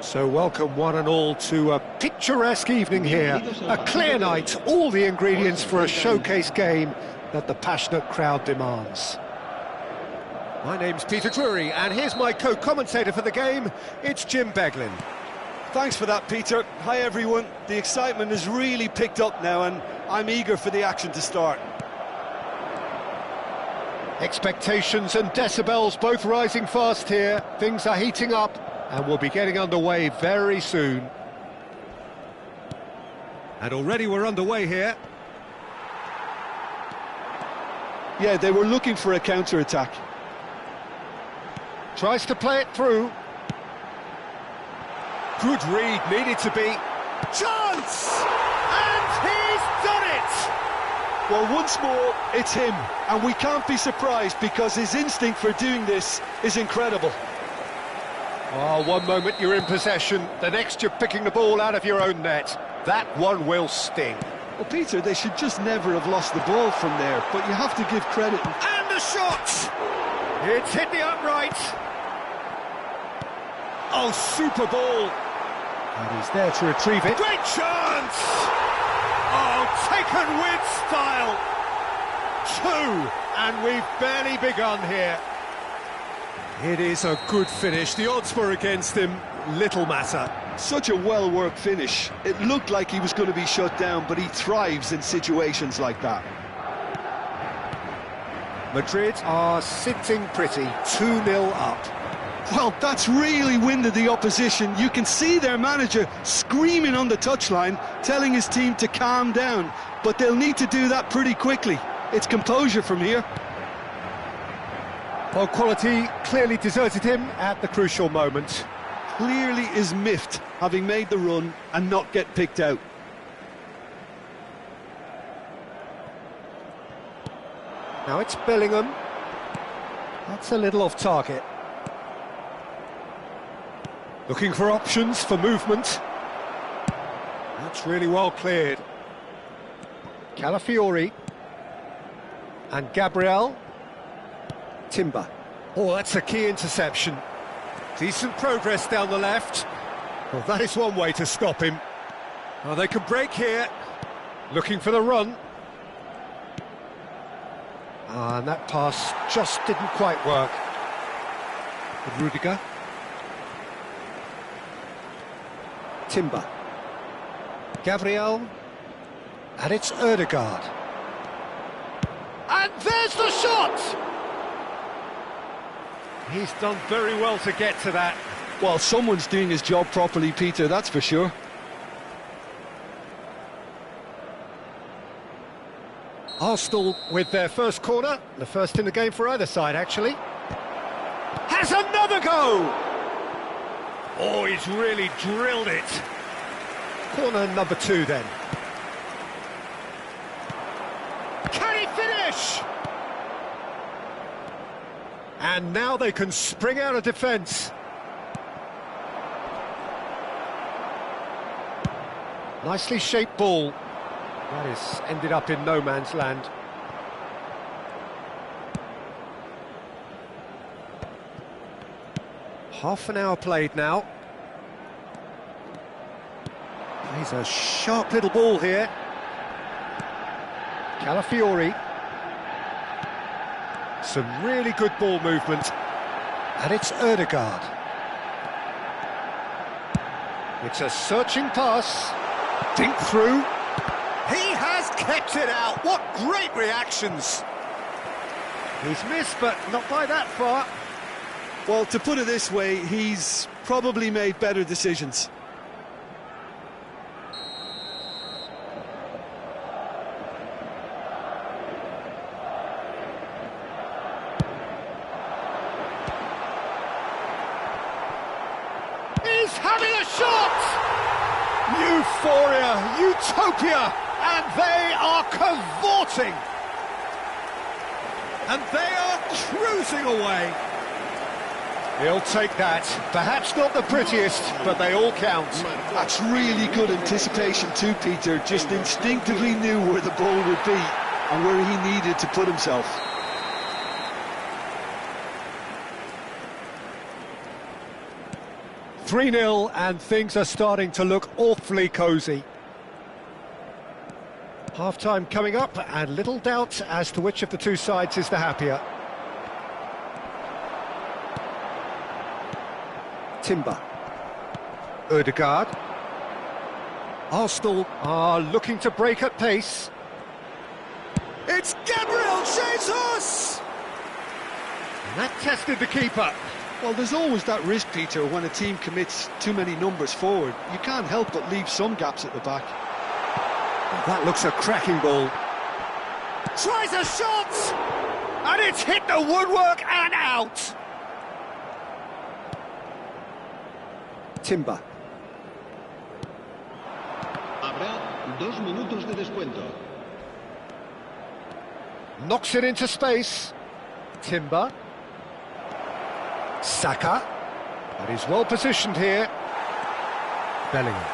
So welcome one and all to a picturesque evening here, a clear night, all the ingredients for a showcase game that the passionate crowd demands. My name's Peter Drury, and here's my co-commentator for the game, it's Jim Beglin. Thanks for that, Peter. Hi everyone, the excitement has really picked up now and I'm eager for the action to start. Expectations and decibels both rising fast here, things are heating up. And we'll be getting underway very soon. And already we're underway here. Yeah, they were looking for a counter-attack. Tries to play it through. Good read, needed to be. Chance! And he's done it! Well, once more, it's him. And we can't be surprised because his instinct for doing this is incredible. Oh, one moment you're in possession, the next you're picking the ball out of your own net. That one will sting. Well, Peter, they should just never have lost the ball from there, but you have to give credit. And the shot! It's hit the upright. Oh, super ball. And he's there to retrieve it. Great chance! Oh, taken with style. Two, and we've barely begun here. It is a good finish. The odds were against him. Little matter. Such a well-worked finish. It looked like he was going to be shut down, but he thrives in situations like that. Madrid are sitting pretty, 2-0 up. Well, that's really winded the opposition. You can see their manager screaming on the touchline, telling his team to calm down. But they'll need to do that pretty quickly. It's composure from here. Well, quality clearly deserted him at the crucial moment. Clearly is miffed, having made the run and not get picked out. Now it's Bellingham. That's a little off target. Looking for options for movement. That's really well cleared. Calafiori. And Gabriel. Timber. Oh, that's a key interception. Decent progress down the left. Well, that is one way to stop him. Oh, they can break here. Looking for the run. And that pass just didn't quite work. Rudiger. Timber. Gabriel. And it's Ødegaard. And there's the shot! He's done very well to get to that. Well, someone's doing his job properly, Peter, that's for sure. Arsenal with their first corner, the first in the game for either side, actually. Has another go! Oh, he's really drilled it. Corner number 2, then. Can he finish? And now they can spring out of defence. Nicely shaped ball. That is ended up in no man's land. Half an hour played now. Plays a sharp little ball here. Calafiori. Some really good ball movement. And it's Ødegaard. It's a searching pass. Dink through. He has kept it out. What great reactions. He's missed, but not by that far. Well, to put it this way, he's probably made better decisions. He's having a shot! Euphoria, utopia, and they are cavorting. And they are cruising away. He'll take that. Perhaps not the prettiest, but they all count. That's really good anticipation too, Peter. Just instinctively knew where the ball would be and where he needed to put himself. 3-0, and things are starting to look awfully cosy. Half-time coming up, and little doubt as to which of the two sides is the happier. Timber. Ødegaard. Arsenal are looking to break at pace. It's Gabriel Jesus! And that tested the keeper. Well, there's always that risk, Peter, when a team commits too many numbers forward. You can't help but leave some gaps at the back. That looks a cracking ball. Tries a shot! And it's hit the woodwork and out! Timber. Habrá 2 minutos de descuento. Knocks it into space. Timber. Saka. But he's well positioned here. Bellingham.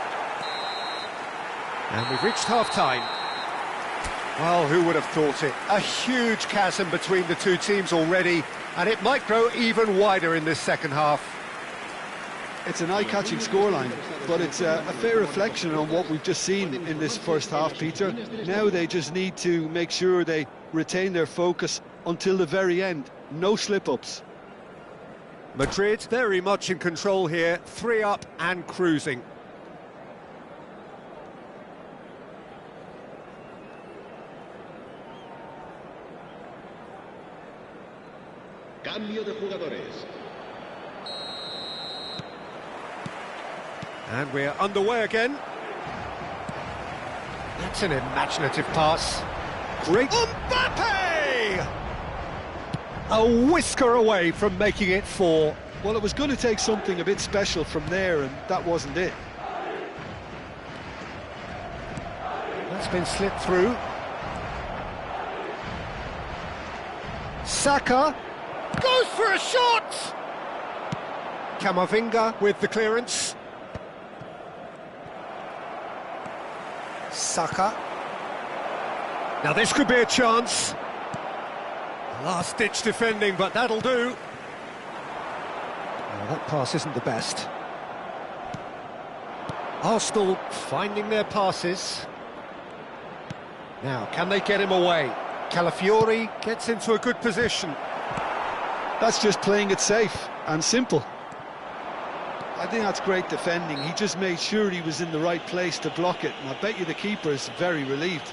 And we've reached half-time. Well, who would have thought it? A huge chasm between the two teams already, and it might grow even wider in this second half. It's an eye-catching scoreline, but it's a fair reflection on what we've just seen in this first half, Peter. Now they just need to make sure they retain their focus until the very end. No slip-ups. Madrid very much in control here, 3 up and cruising. Cambio de jugadores. And we're underway again. That's an imaginative pass. Great. Mbappe! A whisker away from making it 4. Well, it was going to take something a bit special from there, and that wasn't it. That's been slipped through. Saka goes for a shot! Camavinga with the clearance. Saka. Now this could be a chance. Last-ditch defending, but that'll do. Well, that pass isn't the best. Arsenal finding their passes. Now, can they get him away? Calafiori gets into a good position. That's just playing it safe and simple. I think that's great defending. He just made sure he was in the right place to block it, and I bet you the keeper is very relieved.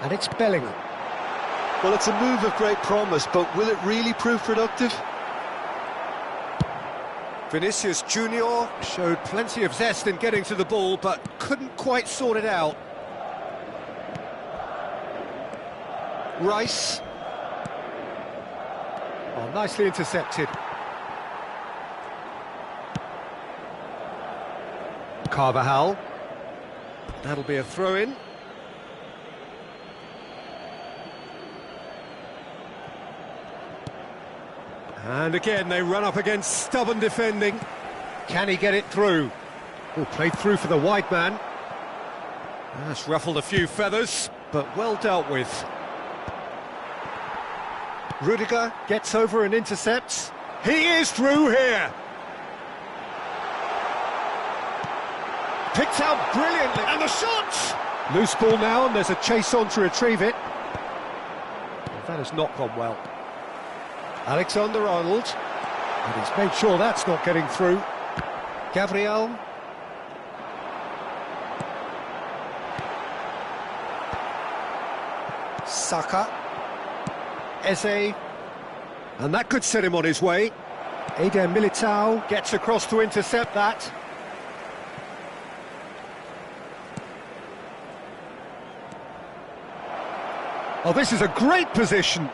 And it's Bellingham. Well, it's a move of great promise, but will it really prove productive? Vinicius Junior showed plenty of zest in getting to the ball, but couldn't quite sort it out. Rice. Oh, nicely intercepted. Carvajal. That'll be a throw-in. And again, they run up against stubborn defending. Can he get it through? Oh, played through for the wide man. That's ruffled a few feathers, but well dealt with. Rudiger gets over and intercepts. He is through here. Picked out brilliantly. And the shot! Loose ball now, and there's a chase on to retrieve it. That has not gone well. Alexander-Arnold, and he's made sure that's not getting through. Gabriel. Saka. Eze. And that could set him on his way. Eder Militao gets across to intercept that. Oh, this is a great position.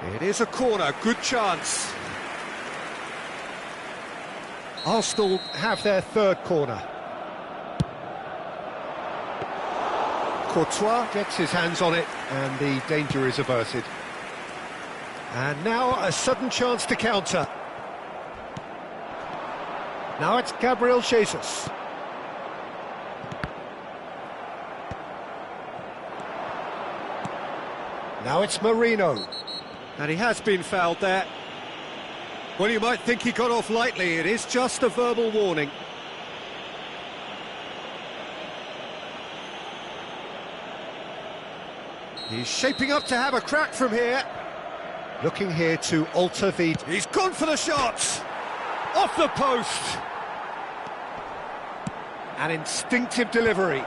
It is a corner, good chance. Arsenal have their third corner. Courtois gets his hands on it, and the danger is averted. And now a sudden chance to counter. Now it's Gabriel Jesus. Now it's Marino. And he has been fouled there. Well, you might think he got off lightly. It is just a verbal warning. He's shaping up to have a crack from here. Looking here to alter the... He's gone for the shot! Off the post! An instinctive delivery.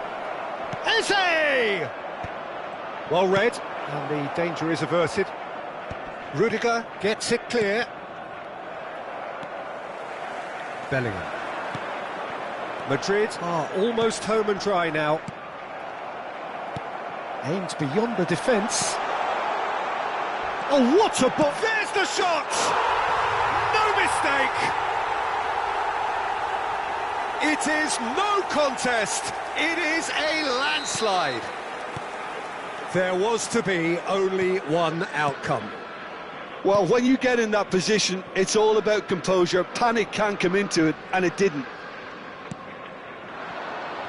Eze! Well read, and the danger is averted. Rudiger gets it clear. Bellingham. Madrid are almost home and dry now. Aimed beyond the defence. Oh, what a ball! There's the shot! No mistake! It is no contest. It is a landslide. There was to be only one outcome. Well, when you get in that position, it's all about composure. Panic can come into it, and it didn't.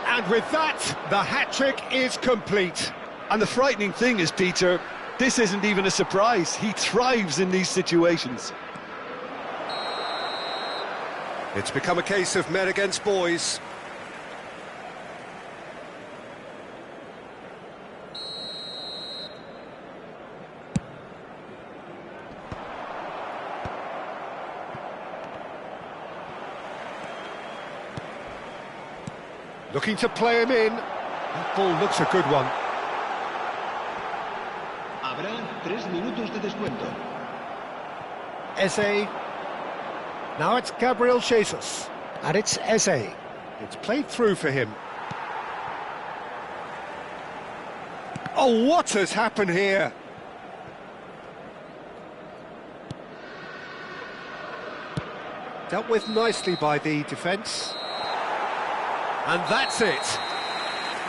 And with that, the hat-trick is complete. And the frightening thing is, Peter, this isn't even a surprise. He thrives in these situations. It's become a case of men against boys. Looking to play him in. That ball looks a good one. Habrá 3 minutos de descuento. Eze. Now it's Gabriel Jesus. And it's Eze. It's played through for him. Oh, what has happened here? Dealt with nicely by the defence. And that's it.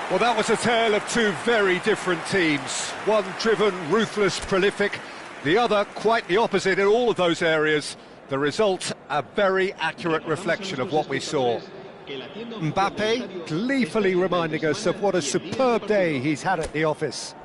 Well, that was a tale of two very different teams. One driven, ruthless, prolific. The other quite the opposite in all of those areas. The result, a very accurate reflection of what we saw. Mbappe gleefully reminding us of what a superb day he's had at the office.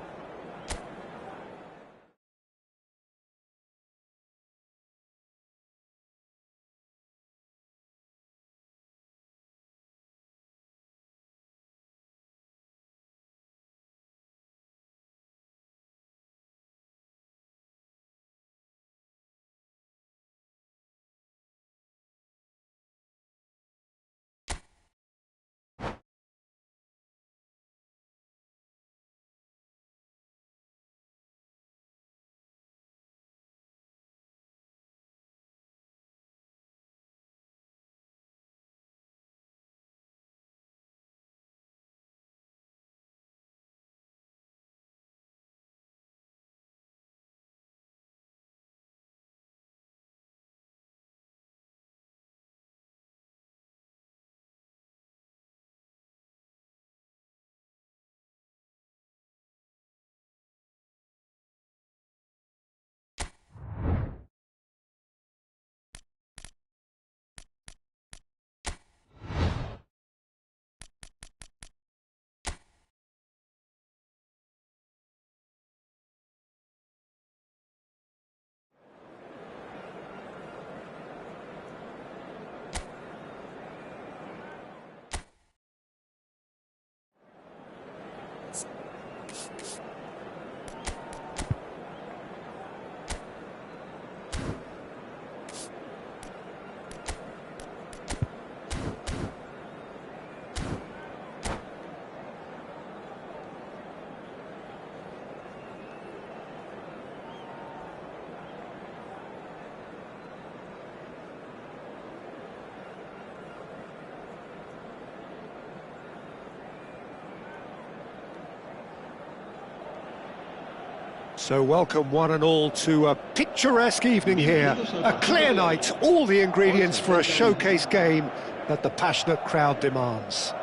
So welcome one and all to a picturesque evening here. A clear night, all the ingredients for a showcase game that the passionate crowd demands.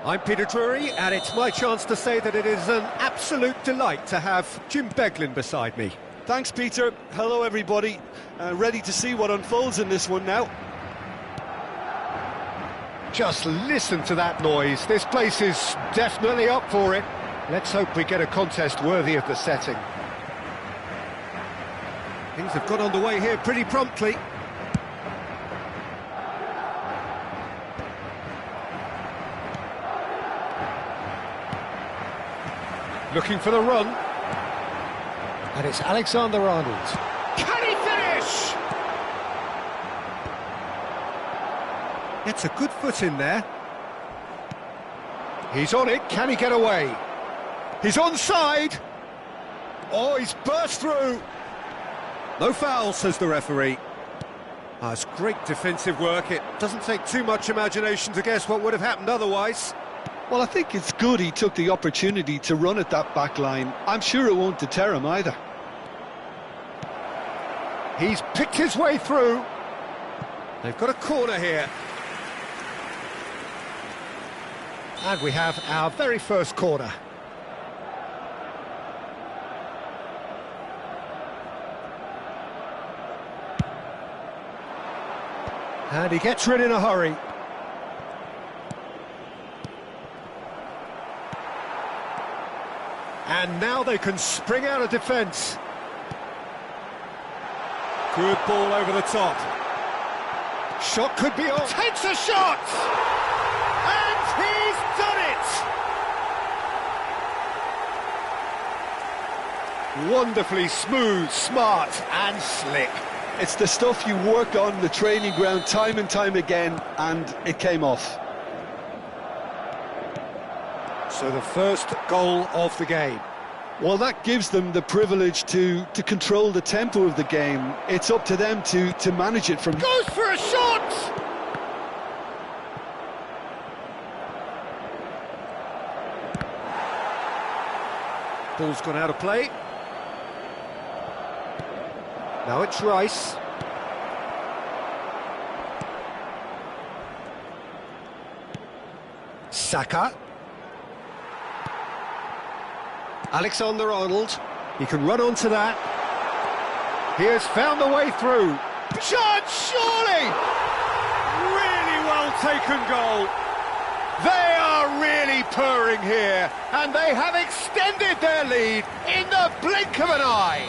I'm Peter Drury, and it's my chance to say that it is an absolute delight to have Jim Beglin beside me. Thanks, Peter. Hello, everybody. Ready to see what unfolds in this one now. Just listen to that noise. This place is definitely up for it. Let's hope we get a contest worthy of the setting. Things have got underway here pretty promptly. Looking for the run. And it's Alexander-Arnold. Can he finish? Gets a good foot in there. He's on it. Can he get away? He's onside. Oh, he's burst through. No foul, says the referee. That's great defensive work. It doesn't take too much imagination to guess what would have happened otherwise. Well, I think it's good he took the opportunity to run at that back line. I'm sure it won't deter him either. He's picked his way through. They've got a corner here. And we have our very first corner. And he gets rid in a hurry. And now they can spring out of defence. Good ball over the top. Shot could be on. Takes a shot! And he's done it! Wonderfully smooth, smart and slick. It's the stuff you work on the training ground time and time again, and it came off. So the first goal of the game. Well, that gives them the privilege to control the tempo of the game. It's up to them to manage it from... Goes for a shot! Ball's gone out of play. Now it's Rice. Saka. Alexander-Arnold. He can run onto that. He has found the way through. Chance, surely! Really well taken goal. They are really purring here, and they have extended their lead in the blink of an eye.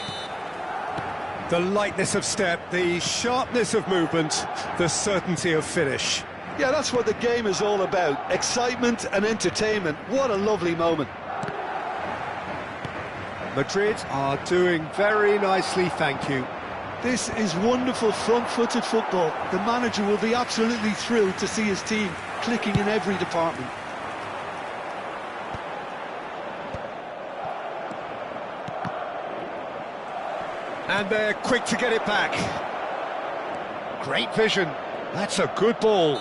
The lightness of step, the sharpness of movement, the certainty of finish. Yeah, that's what the game is all about. Excitement and entertainment. What a lovely moment. Madrid are doing very nicely, thank you. This is wonderful front-footed football. The manager will be absolutely thrilled to see his team clicking in every department. And they're quick to get it back. Great vision. That's a good ball.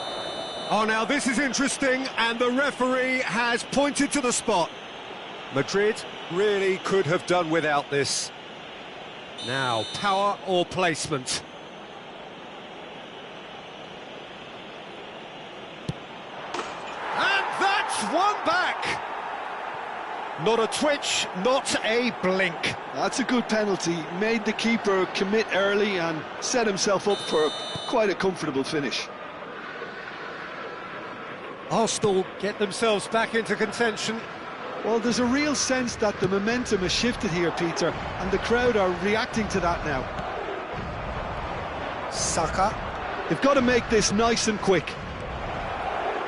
Oh, now this is interesting, and the referee has pointed to the spot. Madrid really could have done without this. Now, power or placement? And that's one back! Not a twitch, not a blink. That's a good penalty. Made the keeper commit early and set himself up for quite a comfortable finish. Arsenal get themselves back into contention. Well, there's a real sense that the momentum has shifted here, Peter, and the crowd are reacting to that now. Saka. They've got to make this nice and quick.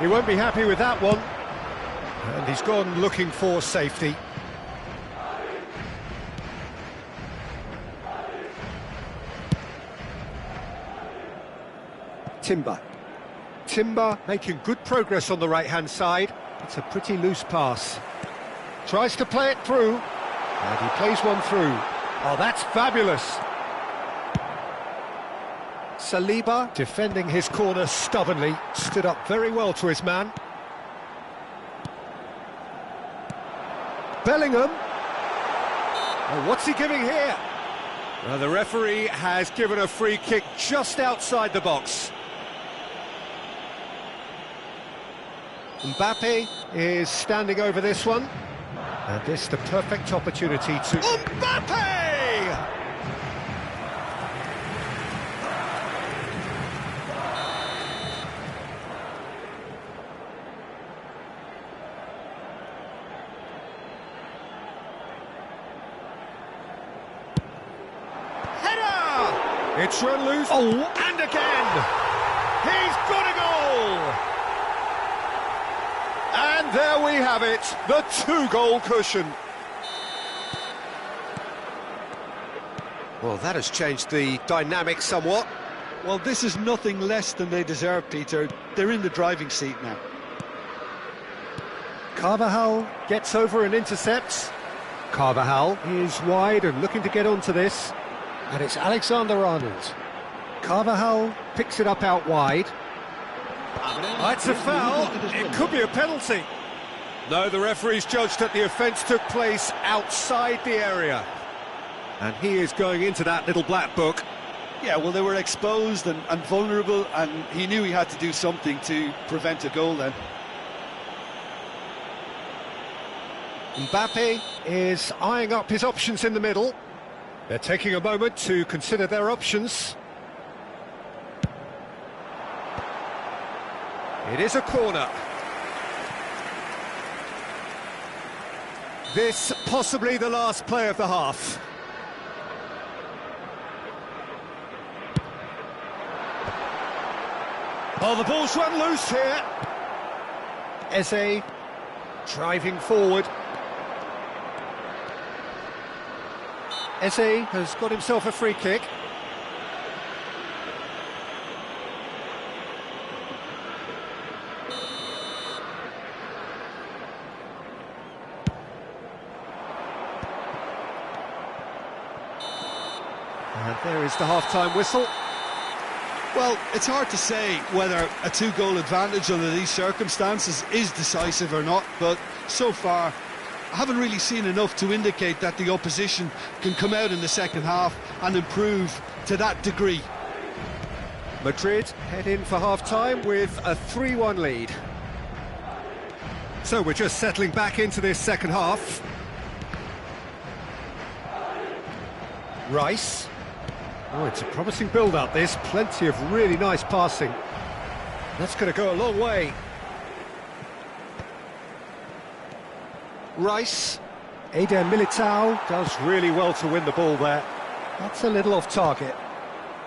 He won't be happy with that one. And he's gone looking for safety. Timber making good progress on the right-hand side. It's a pretty loose pass. Tries to play it through. And he plays one through. Oh, that's fabulous. Saliba, defending his corner stubbornly, stood up very well to his man. Bellingham. Oh, what's he giving here? Well, the referee has given a free kick just outside the box. Mbappe is standing over this one. And this is the perfect opportunity to... Mbappe! Header! It's run loose. Oh, and again! He's got a goal! And there we have it, the two-goal cushion. Well, that has changed the dynamic somewhat. Well, this is nothing less than they deserve, Peter. They're in the driving seat now. Carvajal gets over and intercepts. Carvajal is wide and looking to get onto this. And it's Alexander-Arnold. Carvajal picks it up out wide. It's a foul. It could be a penalty. No, the referee's judged that the offence took place outside the area. And he is going into that little black book. Yeah, well, they were exposed and vulnerable, and he knew he had to do something to prevent a goal then. Mbappe is eyeing up his options in the middle. They're taking a moment to consider their options. It is a corner. This possibly the last play of the half. Oh, the ball's run loose here. Eze driving forward. Eze has got himself a free kick. And there is the half-time whistle. Well, it's hard to say whether a two-goal advantage under these circumstances is decisive or not, but so far I haven't really seen enough to indicate that the opposition can come out in the second half and improve to that degree. Madrid head in for half-time with a 3-1 lead. So we're just settling back into this second half. Rice. Oh, it's a promising build-up, this. Plenty of really nice passing. That's going to go a long way. Rice. Eder Militao does really well to win the ball there. That's a little off target.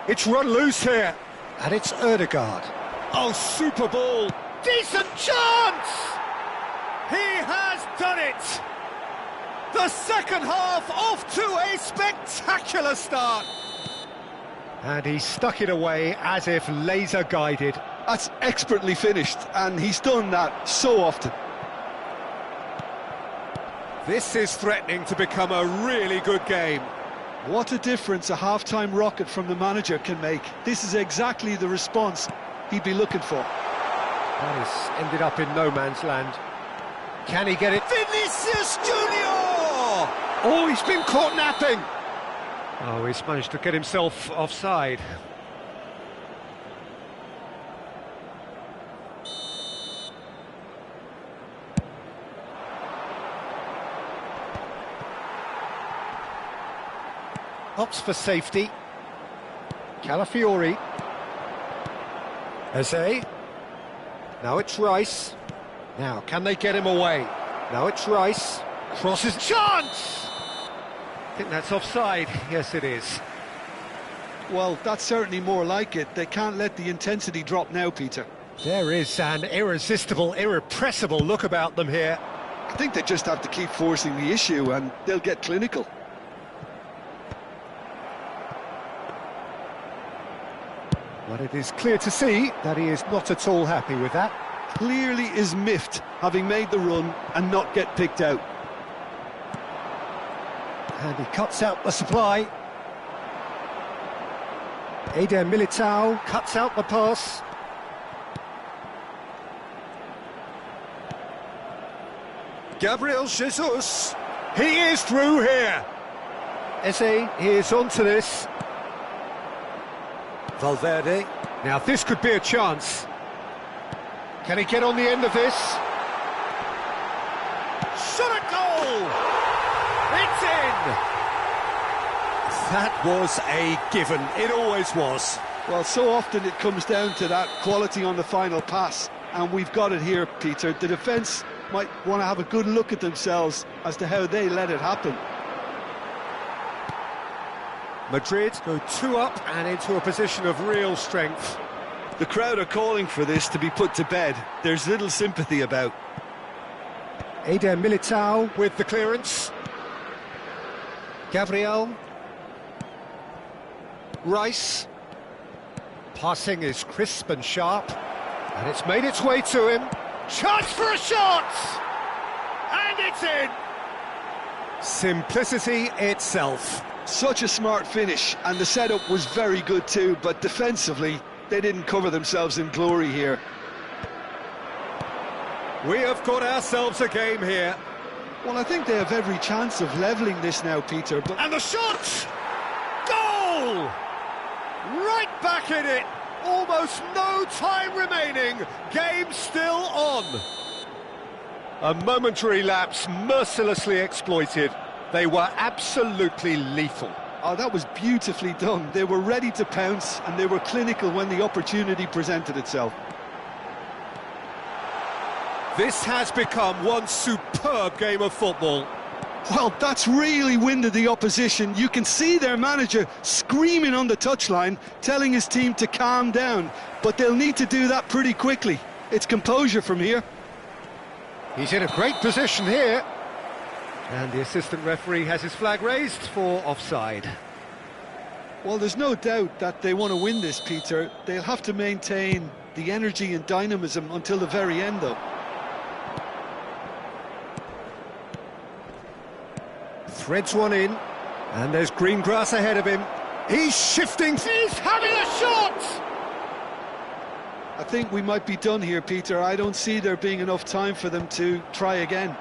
It's run loose here. And it's Ødegaard. Oh, super ball. Decent chance! He has done it! The second half off to a spectacular start. And he stuck it away as if laser-guided. That's expertly finished, and he's done that so often. This is threatening to become a really good game. What a difference a half-time rocket from the manager can make. This is exactly the response he'd be looking for. That has ended up in no man's land. Can he get it? Vinicius Junior! Oh, he's been caught napping. Oh, he's managed to get himself offside. Opts for safety. Calafiori. Eze. Now it's Rice. Now, can they get him away? Now it's Rice. Crosses. Chance! I think that's offside. Yes, it is. Well, that's certainly more like it. They can't let the intensity drop now, Peter. There is an irresistible, irrepressible look about them here. I think they just have to keep forcing the issue and they'll get clinical. But it is clear to see that he is not at all happy with that. Clearly is miffed, having made the run and not get picked out. And he cuts out the supply. Eder Militao cuts out the pass. Gabriel Jesus. He is through here. Eze is onto this. Valverde. Now this could be a chance. Can he get on the end of this? Shot at goal! It's in! That was a given. It always was. Well, so often it comes down to that quality on the final pass, and we've got it here, Peter. The defence might want to have a good look at themselves as to how they let it happen. Madrid go 2 up and into a position of real strength. The crowd are calling for this to be put to bed. There's little sympathy about. Eder Militao with the clearance. Gabriel. Rice. Passing is crisp and sharp. And it's made its way to him. Chance for a shot! And it's in! Simplicity itself. Such a smart finish, and the setup was very good too, but defensively, they didn't cover themselves in glory here. We have got ourselves a game here. Well, I think they have every chance of levelling this now, Peter, but... And the shot! Goal! Right back in it! Almost no time remaining. Game still on. A momentary lapse mercilessly exploited. They were absolutely lethal. Oh, that was beautifully done. They were ready to pounce, and they were clinical when the opportunity presented itself. This has become one superb game of football. Well, that's really winded the opposition. You can see their manager screaming on the touchline, telling his team to calm down. But they'll need to do that pretty quickly. It's composure from here. He's in a great position here. And the assistant referee has his flag raised for offside. Well, there's no doubt that they want to win this, Peter. They'll have to maintain the energy and dynamism until the very end, though. Threads one in, and there's green grass ahead of him. He's shifting. He's having a shot! I think we might be done here, Peter. I don't see there being enough time for them to try again.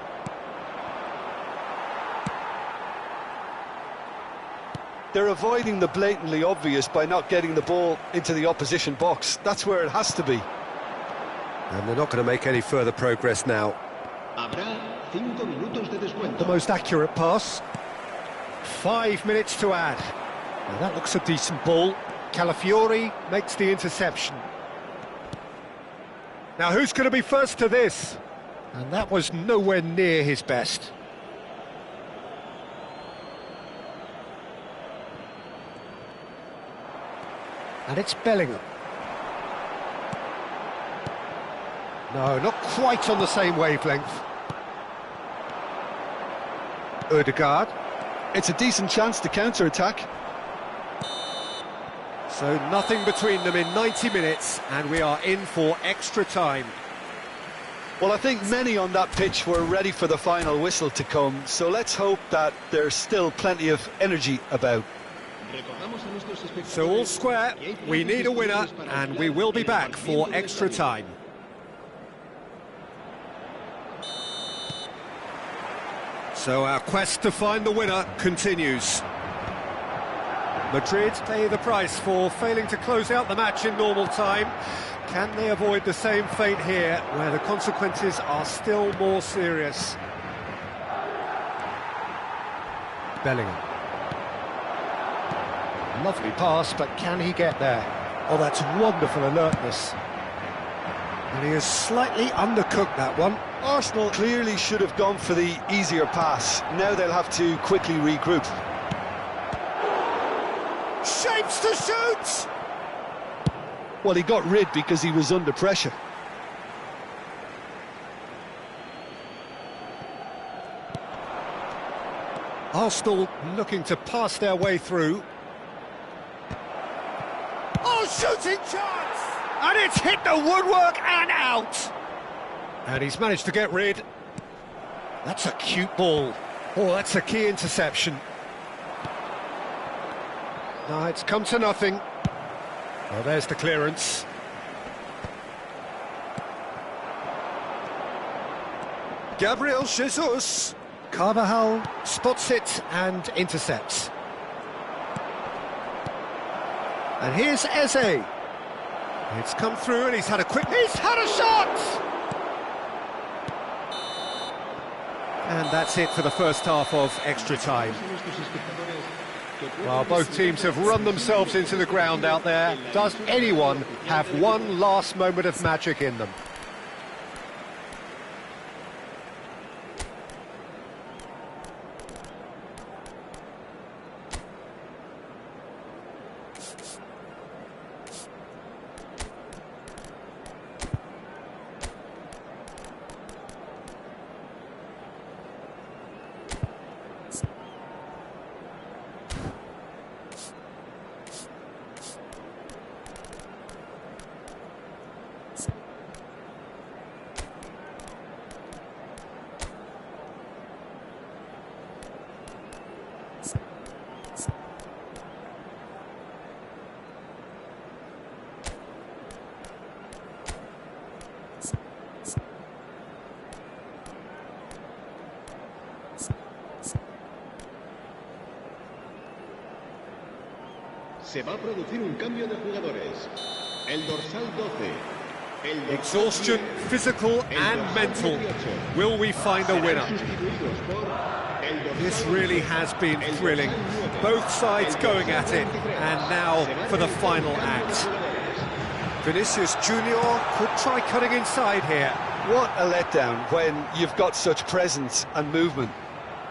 They're avoiding the blatantly obvious by not getting the ball into the opposition box. That's where it has to be. And they're not going to make any further progress now. Habrá 5 minutos de descuento. The most accurate pass. 5 minutes to add. Now that looks a decent ball. Calafiori makes the interception. Now who's going to be first to this? And that was nowhere near his best. And it's Bellingham. No, not quite on the same wavelength. Odegaard. It's a decent chance to counter-attack. So nothing between them in 90 minutes, and we are in for extra time. Well, I think many on that pitch were ready for the final whistle to come, so let's hope that there's still plenty of energy about. So all square, we need a winner, and we will be back for extra time. So our quest to find the winner continues. Madrid pay the price for failing to close out the match in normal time. Can they avoid the same fate here, where the consequences are still more serious? Bellingham. Lovely pass, but can he get there? Oh, that's wonderful alertness. And he has slightly undercooked that one. Arsenal clearly should have gone for the easier pass. Now they'll have to quickly regroup. Shapes to shoot! Well, he got rid because he was under pressure. Arsenal looking to pass their way through. Oh, shooting chance! And it's hit the woodwork and out! And he's managed to get rid. That's a cute ball. Oh, that's a key interception. No, it's come to nothing. Well, there's the clearance. Gabriel Jesus. Carvajal spots it and intercepts. And here's Eze. It's come through and he's had a shot! And that's it for the first half of extra time. Well, both teams have run themselves into the ground out there. Does anyone have one last moment of magic in them? Se va a producir un cambio de jugadores. El dorsal 12. Exhaustion, physical and mental. Will we find a winner? This really has been thrilling. Both sides going at it, and now for the final act. Vinicius Junior could try cutting inside here. What a letdown when you've got such presence and movement.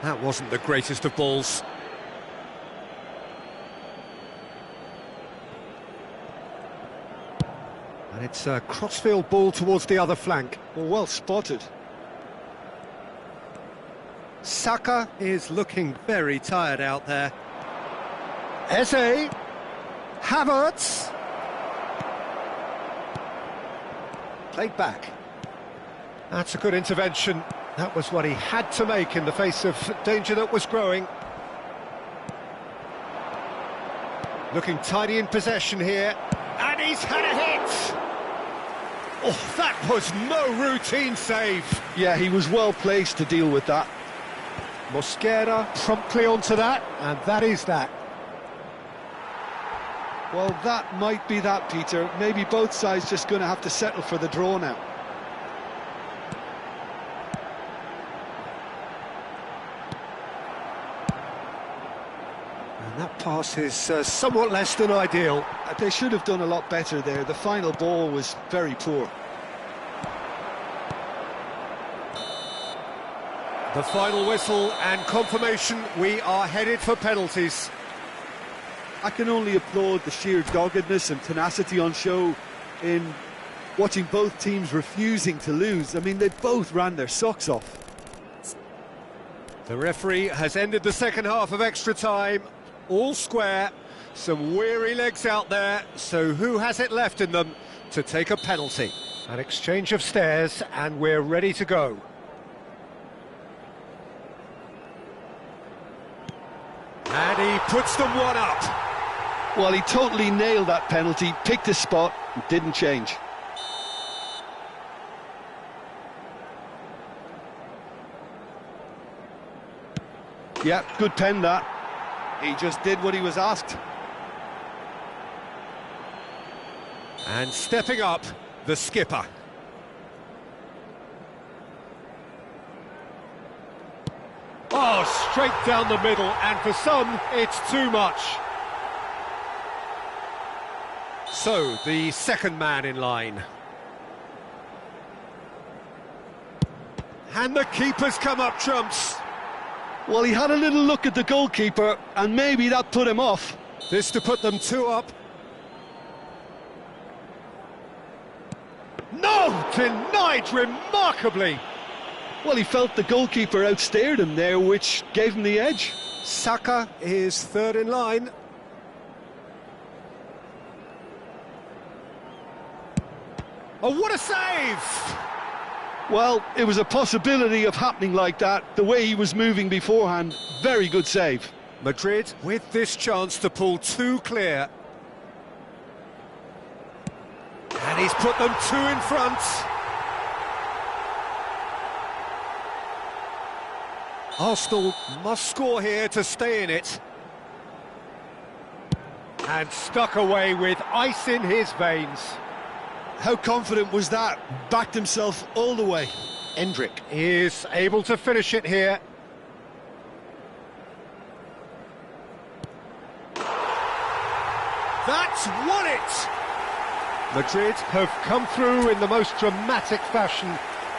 That wasn't the greatest of balls. And it's a crossfield ball towards the other flank. Well spotted. Saka is looking very tired out there. Eze. Havertz. Played back. That's a good intervention. That was what he had to make in the face of danger that was growing. Looking tidy in possession here. And he's had a hit! Oh, that was no routine save. Yeah, he was well placed to deal with that. Mosquera promptly onto that, and that is that. Well, that might be that, Peter. Maybe both sides just going to have to settle for the draw now. And that pass is somewhat less than ideal. They should have done a lot better there. The final ball was very poor. The final whistle and confirmation, we are headed for penalties. I can only applaud the sheer doggedness and tenacity on show in watching both teams refusing to lose. I mean, they both ran their socks off. The referee has ended the second half of extra time. All square, some weary legs out there, so who has it left in them to take a penalty? An exchange of stares, and we're ready to go. And he puts them one up. Well, he totally nailed that penalty, picked his spot, and didn't change. Yeah, good pen that. He just did what he was asked. And stepping up, the skipper. Oh, straight down the middle, and for some, it's too much. So, the second man in line. And the keeper's come up trumps. Well, he had a little look at the goalkeeper, and maybe that put him off. This to put them two up. No! Denied remarkably! Well, he felt the goalkeeper outstared him there, which gave him the edge. Saka is third in line. Oh, what a save! Well, it was a possibility of happening like that, the way he was moving beforehand. Very good save. Madrid with this chance to pull two clear. And he's put them two in front. Arsenal must score here to stay in it. And stuck away with ice in his veins. How confident was that? Backed himself all the way. Endrick is able to finish it here. That's won it! Madrid have come through in the most dramatic fashion,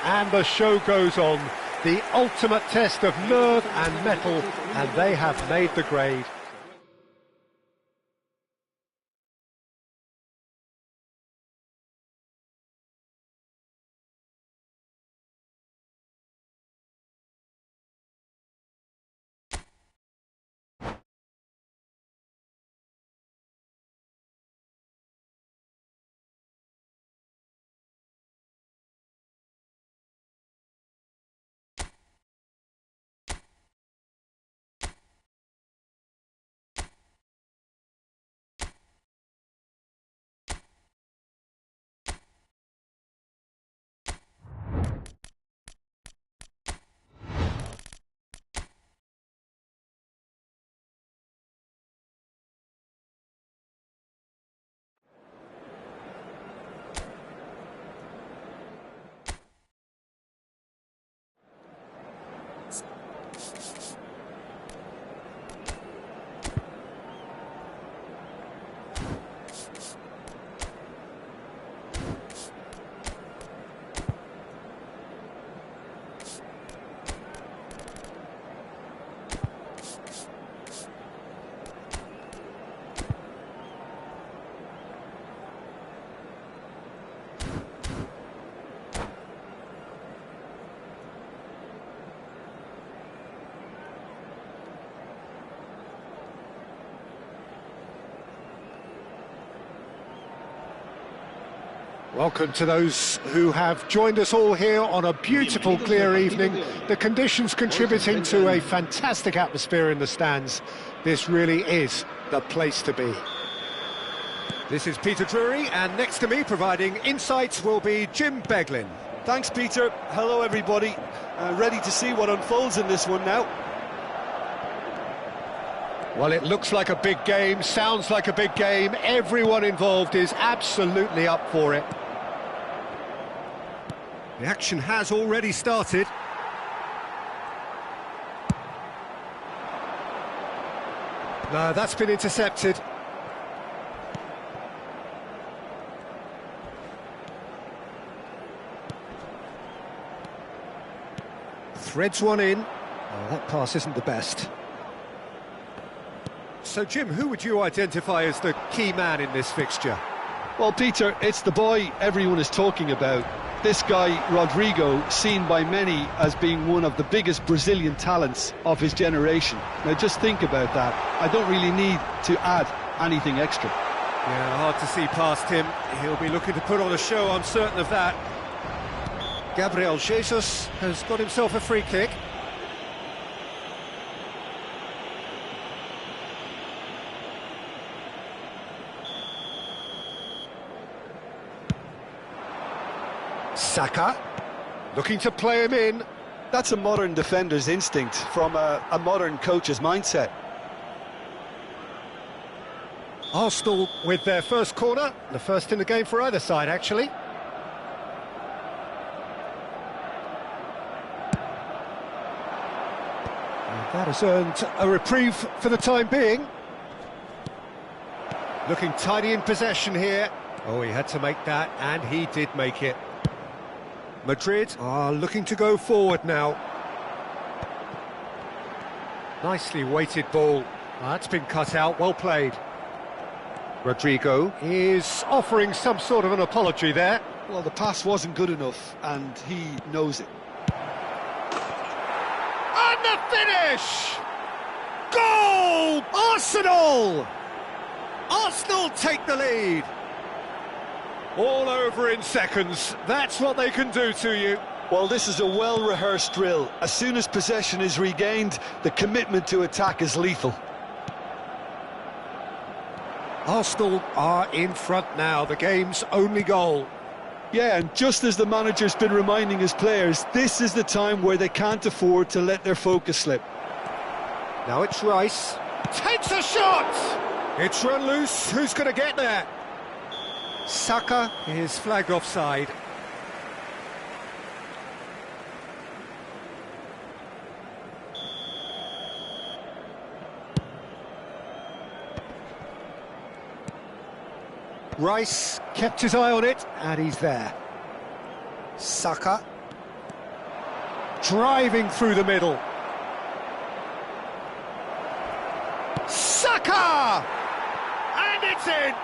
and the show goes on. The ultimate test of nerve and mettle, and they have made the grade. Welcome to those who have joined us all here on a beautiful, clear evening. The conditions contributing to a fantastic atmosphere in the stands. This really is the place to be. This is Peter Drury, and next to me providing insights will be Jim Beglin. Thanks, Peter. Hello, everybody. Ready to see what unfolds in this one now. Well, it looks like a big game, sounds like a big game. Everyone involved is absolutely up for it. The action has already started. No, that's been intercepted. Threads one in. Oh, that pass isn't the best. So, Jim, who would you identify as the key man in this fixture? Well, Peter, it's the boy everyone is talking about. This guy, Rodrigo, seen by many as being one of the biggest Brazilian talents of his generation. Now, just think about that. I don't really need to add anything extra. Yeah, hard to see past him. He'll be looking to put on a show, I'm certain of that. Gabriel Jesus has got himself a free kick. Saka, looking to play him in. That's a modern defender's instinct from a modern coach's mindset. Arsenal with their first corner, the first in the game for either side, actually. And that has earned a reprieve for the time being. Looking tidy in possession here. Oh, he had to make that, and he did make it. Madrid are looking to go forward now. Nicely weighted ball. That's been cut out, well played. Rodrigo is offering some sort of an apology there. Well, the pass wasn't good enough, and he knows it. And the finish! Goal! Arsenal! Arsenal take the lead. All over in seconds. That's what they can do to you. Well, this is a well-rehearsed drill. As soon as possession is regained, the commitment to attack is lethal. Arsenal are in front now, the game's only goal. Yeah, and just as the manager's been reminding his players, this is the time where they can't afford to let their focus slip. Now it's Rice. Takes a shot! It's run loose, who's going to get there? Saka is flagged offside. Rice kept his eye on it, and he's there. Saka. Driving through the middle. Saka! And it's in!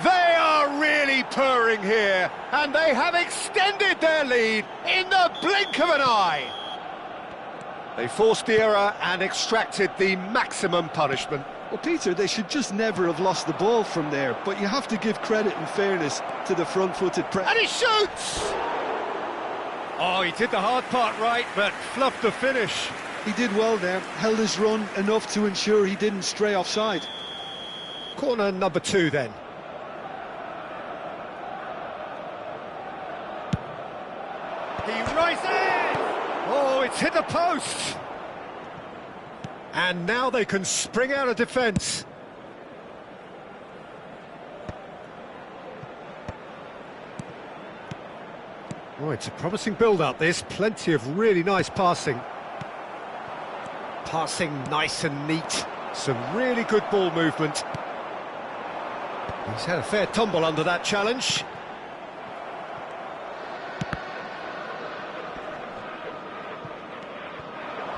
They are really purring here, and they have extended their lead in the blink of an eye. They forced the error and extracted the maximum punishment. Well, Peter, they should just never have lost the ball from there, but you have to give credit and fairness to the front-footed press. And he shoots! Oh, he did the hard part right, but fluffed the finish. He did well there, held his run enough to ensure he didn't stray offside. Corner number 2 then. He rises! Oh, it's hit the post! And now they can spring out of defence. Oh, it's a promising build-up, this. Plenty of really nice passing. Passing nice and neat. Some really good ball movement. He's had a fair tumble under that challenge.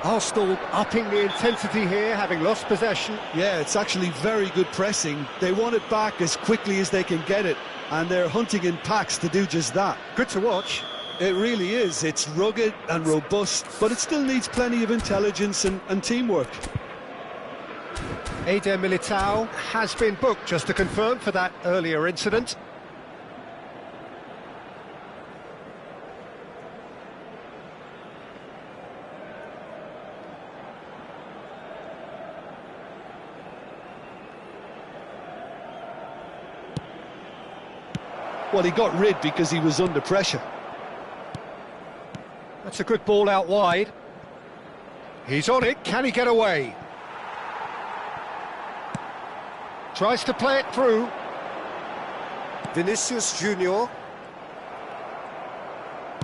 Arsenal upping the intensity here, having lost possession. Yeah, it's actually very good pressing. They want it back as quickly as they can get it, and they're hunting in packs to do just that. Good to watch. It really is. It's rugged and robust, but it still needs plenty of intelligence and teamwork. Eder Militao has been booked, just to confirm, for that earlier incident. Well, he got rid because he was under pressure. That's a good ball out wide. He's on it, can he get away? Tries to play it through. Vinicius Junior.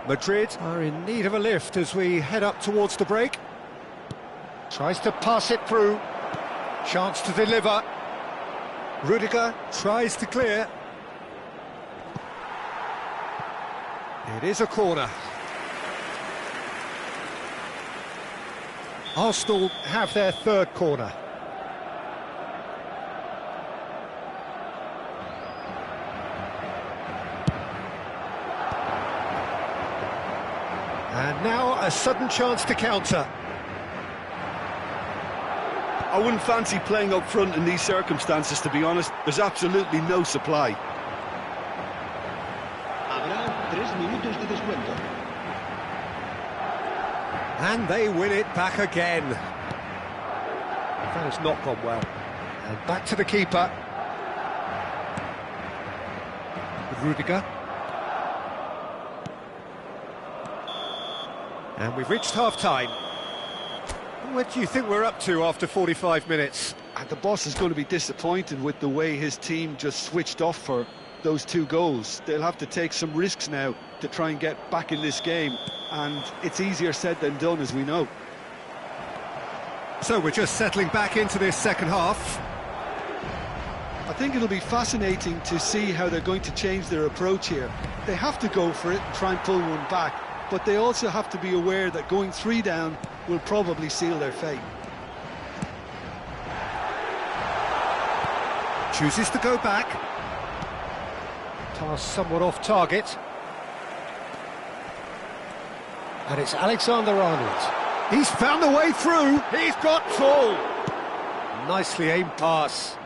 Madrid are in need of a lift as we head up towards the break. Tries to pass it through. Chance to deliver. Rudiger tries to clear. It is a corner. Arsenal have their third corner. And now a sudden chance to counter. I wouldn't fancy playing up front in these circumstances, to be honest. There's absolutely no supply. Habrá 3 minutos de descuento. And they win it back again. That has not gone well. And back to the keeper. Rudiger. And we've reached half-time. What do you think we're up to after 45 minutes? And the boss is going to be disappointed with the way his team just switched off for those 2 goals. They'll have to take some risks now to try and get back in this game, and it's easier said than done, as we know. So we're just settling back into this second half. I think it'll be fascinating to see how they're going to change their approach here. They have to go for it and try and pull one back, but they also have to be aware that going 3 down will probably seal their fate. Chooses to go back. Pass somewhat off target. And it's Alexander-Arnold. He's found the way through. He's got full. Nicely aimed pass.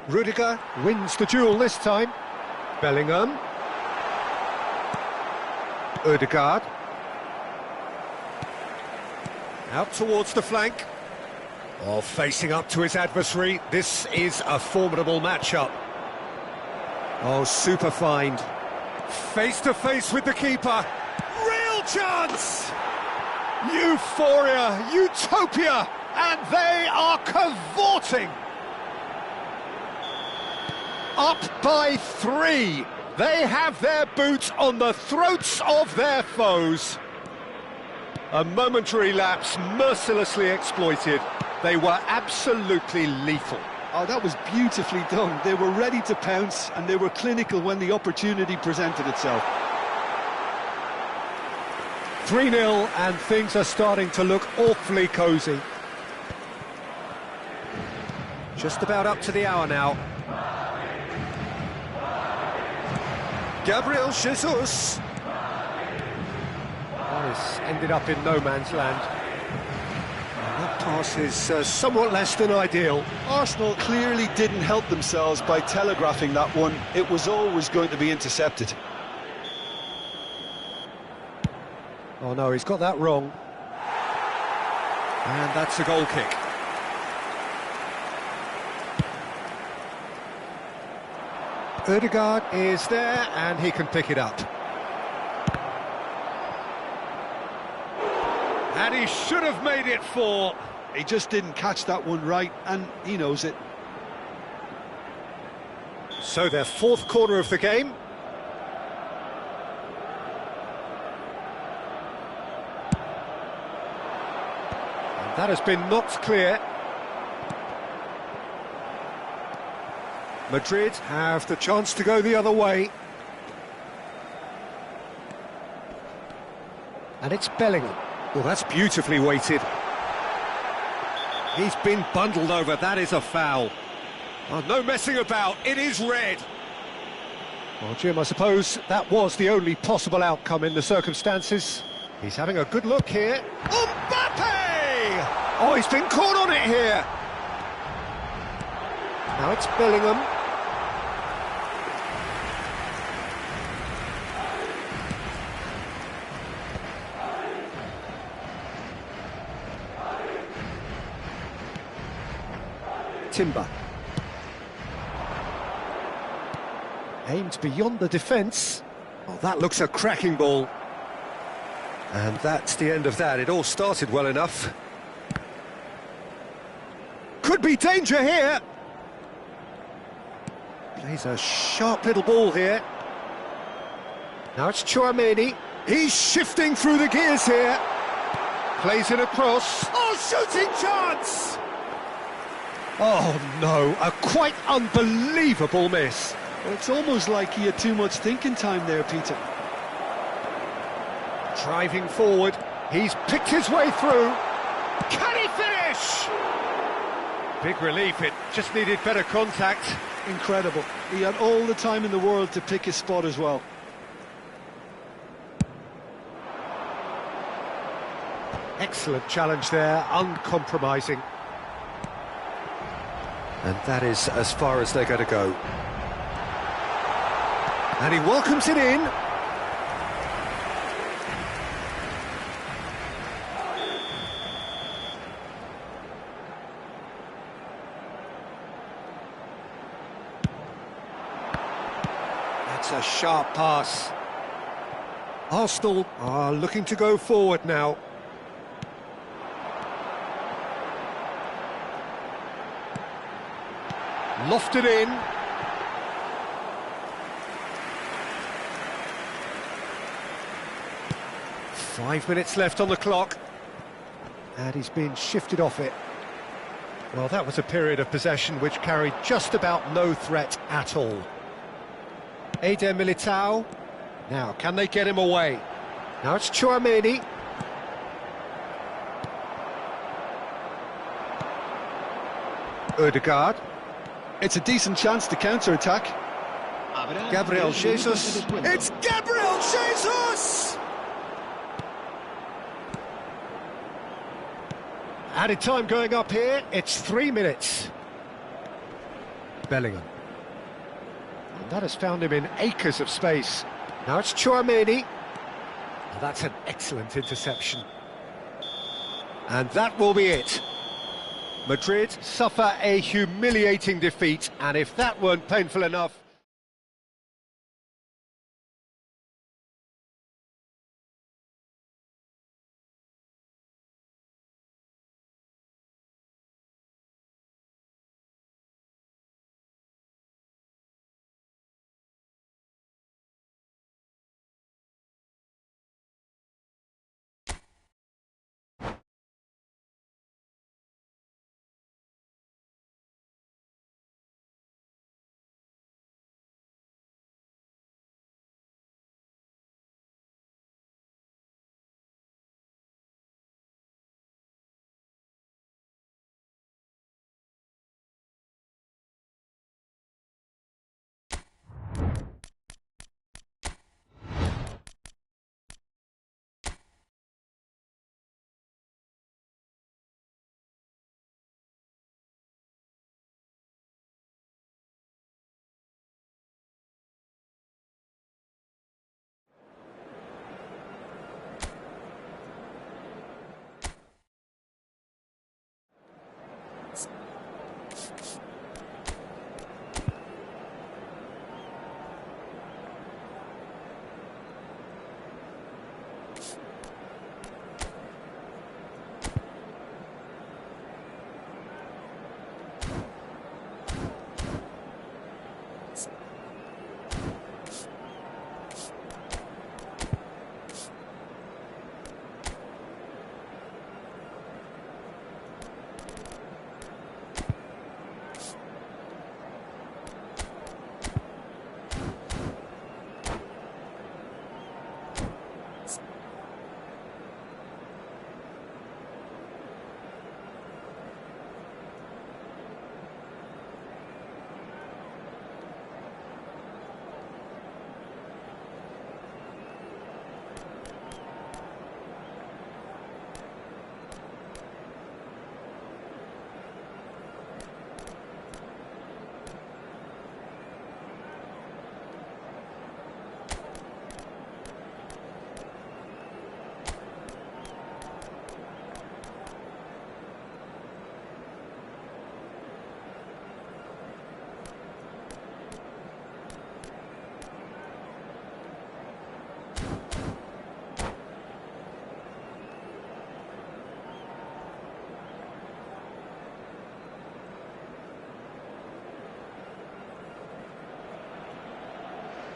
Rudiger wins the duel this time. Bellingham. Ødegaard. Out towards the flank. Oh, facing up to his adversary. This is a formidable matchup. Oh, super find. Face to face with the keeper. Real chance! Euphoria, utopia And they are cavorting. Up by 3. They have their boots on the throats of their foes. A momentary lapse mercilessly exploited. They were absolutely lethal. Oh, that was beautifully done. They were ready to pounce and they were clinical when the opportunity presented itself. 3-0 and things are starting to look awfully cosy. Just about up to the hour now. Gabriel Jesus. This ended up in no man's land. And that pass is somewhat less than ideal. Arsenal clearly didn't help themselves by telegraphing that one. It was always going to be intercepted. Oh no, he's got that wrong. And that's a goal kick. Ødegaard is there, and he can pick it up. And he should have made it 4. He just didn't catch that one right, and he knows it. So their 4th corner of the game. And that has been knocked clear. Madrid have the chance to go the other way. And it's Bellingham. Well, that's beautifully weighted. He's been bundled over. That is a foul. Oh, no messing about. It is red. Well, Jim, I suppose that was the only possible outcome in the circumstances. He's having a good look here. Mbappe! Oh, he's been caught on it here. Now it's Bellingham. Timber. Aimed beyond the defence. Oh, that looks a cracking ball. And that's the end of that. It all started well enough. Could be danger here. Plays a sharp little ball here. Now it's Tchouaméni. He's shifting through the gears here. Plays it across. Oh, shooting chance! Oh no, a quite unbelievable miss. Well, it's almost like he had too much thinking time there, Peter. Driving forward, he's picked his way through. Can he finish? Big relief, it just needed better contact. Incredible. He had all the time in the world to pick his spot as well. Excellent challenge there, uncompromising. And that is as far as they're going to go. And he welcomes it in. That's a sharp pass. Arsenal are looking to go forward now. Lofted in. Five minutes left on the clock. And he's been shifted off it. Well, that was a period of possession which carried just about no threat at all. Eder Militao. Now, can they get him away? Now it's Tchouaméni. Ødegaard. It's a decent chance to counter-attack. Gabriel Jesus. It's Gabriel Jesus! Added time going up here. It's 3 minutes. Bellingham. And that has found him in acres of space. Now it's Tchouaméni. And that's an excellent interception. And that will be it. Madrid suffer a humiliating defeat, and if that weren't painful enough...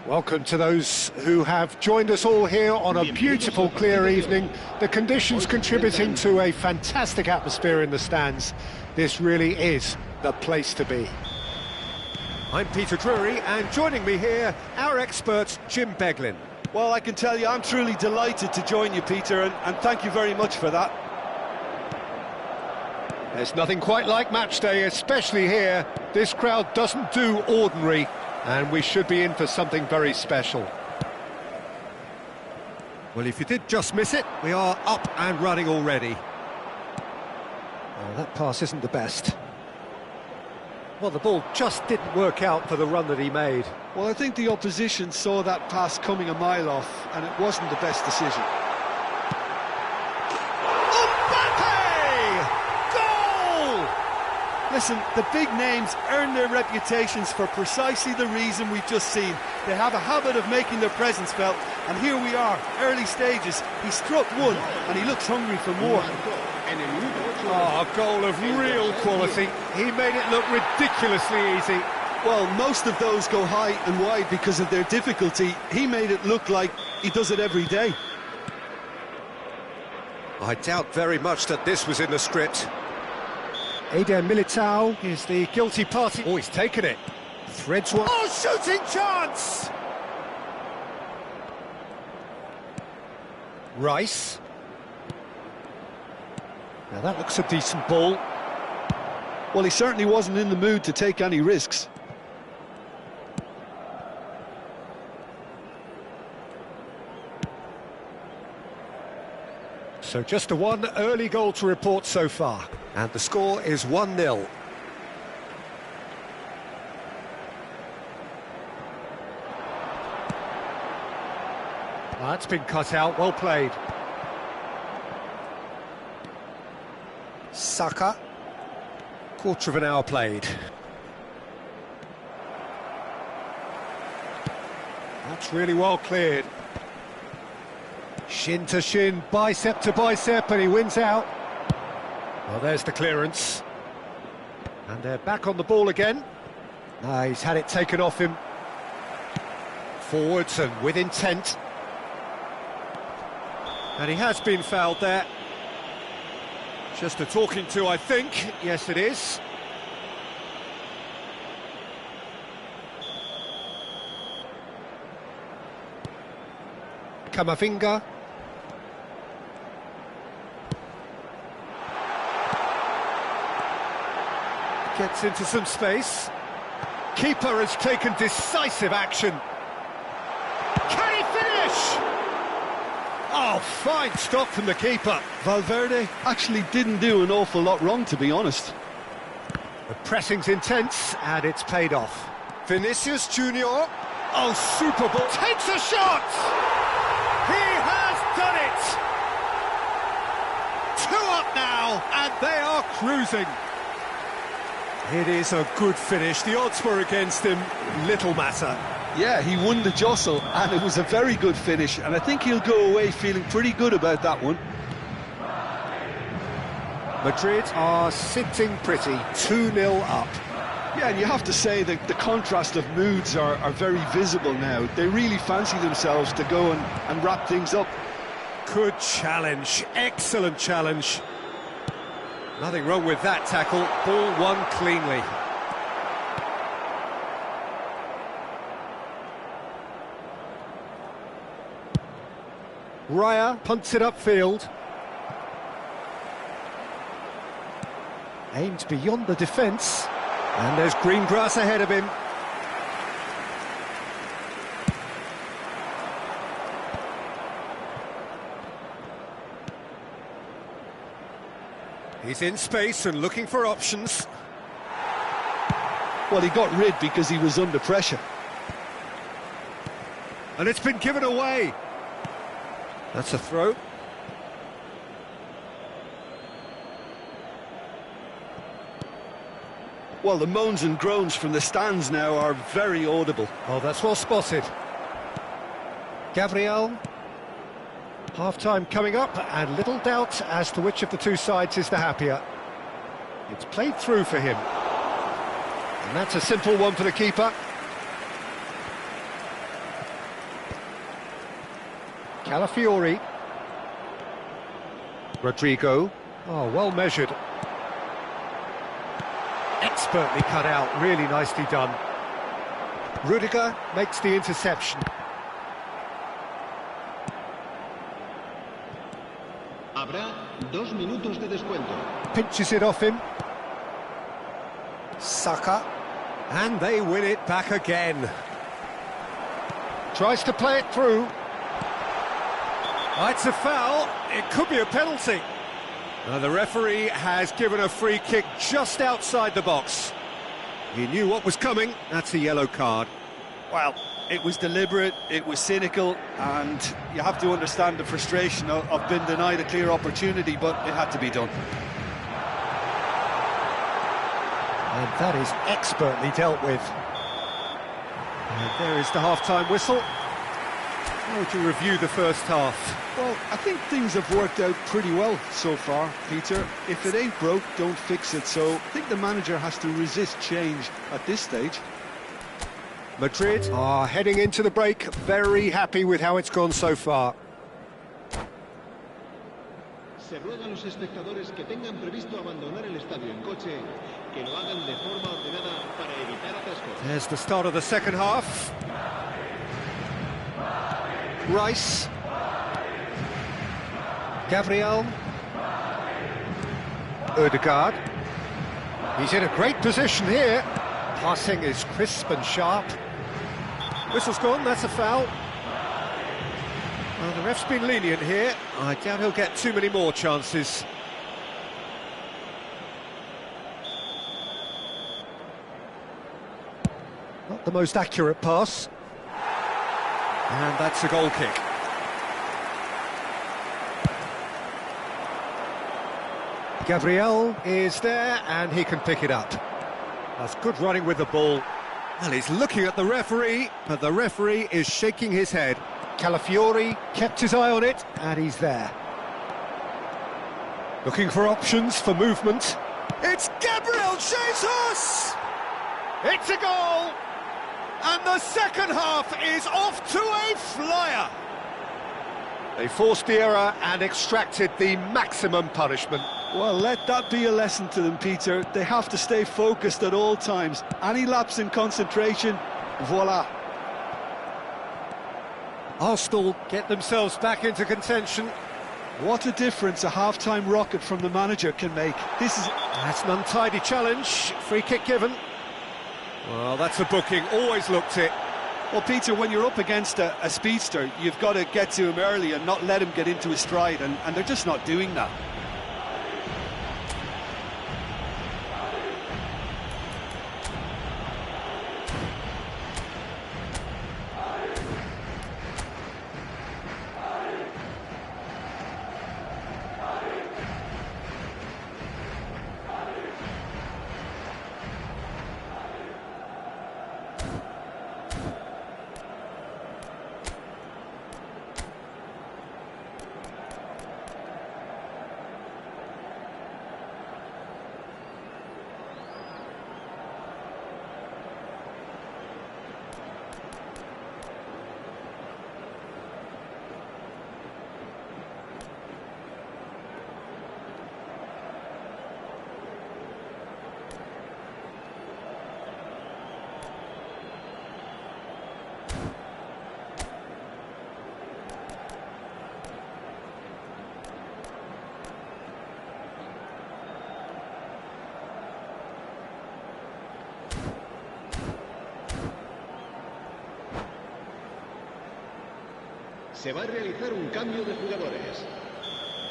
Welcome to those who have joined us all here on a beautiful, clear evening. The conditions contributing to a fantastic atmosphere in the stands. This really is the place to be. I'm Peter Drury, and joining me here, our expert, Jim Beglin. Well, I can tell you, I'm truly delighted to join you, Peter, and thank you very much for that. There's nothing quite like match day, especially here. This crowd doesn't do ordinary, and we should be in for something very special. Well, if you did just miss it, we are up and running already. Oh, that pass isn't the best. Well, the ball just didn't work out for the run that he made. Well, I think the opposition saw that pass coming a mile off, and it wasn't the best decision. Listen, the big names earn their reputations for precisely the reason we've just seen. They have a habit of making their presence felt, and here we are, early stages. He struck one, and he looks hungry for more. Oh, a goal of real quality. He made it look ridiculously easy. Well, most of those go high and wide because of their difficulty. He made it look like he does it every day. I doubt very much that this was in the script. Eder Militao is the guilty party. Oh, he's taken it. Threads one. Oh, shooting chance! Rice. Now that looks a decent ball. Well, he certainly wasn't in the mood to take any risks. So just a one early goal to report so far. And the score is 1-0. That's been cut out, well played. Saka. Quarter of an hour played. That's really well cleared. Shin to shin, bicep to bicep, and he wins out. Well, there's the clearance. And they're back on the ball again. He's had it taken off him. Forwards and with intent. And he has been fouled there. Just a talking to, I think. Yes, it is. Camavinga. Gets into some space. Keeper has taken decisive action. Can he finish? Oh, fine stop from the keeper. Valverde actually didn't do an awful lot wrong, to be honest. The pressing's intense, and it's paid off. Vinicius Junior. Oh, super ball. Takes a shot! He has done it! 2 up now, and they are cruising. It is a good finish. The odds were against him. Little matter. Yeah, he won the jostle, and it was a very good finish, and I think he'll go away feeling pretty good about that one. Madrid are sitting pretty, 2-0 up. Yeah, and you have to say that the contrast of moods are very visible now. They really fancy themselves to go and wrap things up. Good challenge, excellent challenge. Nothing wrong with that tackle, ball won cleanly. Raya punts it upfield. Aimed beyond the defence. And there's green grass ahead of him. He's in space and looking for options. Well, he got rid because he was under pressure. And it's been given away. That's a throw. Well, the moans and groans from the stands now are very audible. Oh, that's well spotted. Gabriel. Half-time coming up, and little doubt as to which of the two sides is the happier. It's played through for him. And that's a simple one for the keeper. Calafiori. Rodrigo. Oh, well measured. Expertly cut out, really nicely done. Rudiger makes the interception. Habrá 2 minutos de descuento. Pinches it off him. Saka. And they win it back again. Tries to play it through. Oh, it's a foul. It could be a penalty. The referee has given a free kick just outside the box. He knew what was coming. That's a yellow card. Well, it was deliberate, it was cynical, and you have to understand the frustration of being denied a clear opportunity, but it had to be done. And that is expertly dealt with. And there is the half-time whistle. How would you review the first half? Well, I think things have worked out pretty well so far, Peter. If it ain't broke, don't fix it. So I think the manager has to resist change at this stage. Madrid are heading into the break, very happy with how it's gone so far. Se ruega a los espectadores que tengan previsto abandonar el estadio en coche, que lo hagan de forma ordenada para evitar atascos. There's the start of the second half. Rice. Gabriel. Ødegaard. He's in a great position here. Passing is crisp and sharp. Whistle's gone, that's a foul. Well, the ref's been lenient here. I doubt he'll get too many more chances. Not the most accurate pass. And that's a goal kick. Gabriel is there, and he can pick it up. That's good running with the ball. Well, he's looking at the referee, but the referee is shaking his head. Calafiori kept his eye on it, and he's there. Looking for options for movement. It's Gabriel Jesus! It's a goal! And the second half is off to a flyer. They forced the error and extracted the maximum punishment. Well, let that be a lesson to them, Peter. They have to stay focused at all times. Any lapse in concentration, voila. Arsenal get themselves back into contention. What a difference a half-time rocket from the manager can make. That's an untidy challenge. Free kick given. Well, that's a booking. Always looked it. Well, Peter, when you're up against a speedster, you've got to get to him early and not let him get into his stride, and they're just not doing that. Se va a realizar un cambio de jugadores.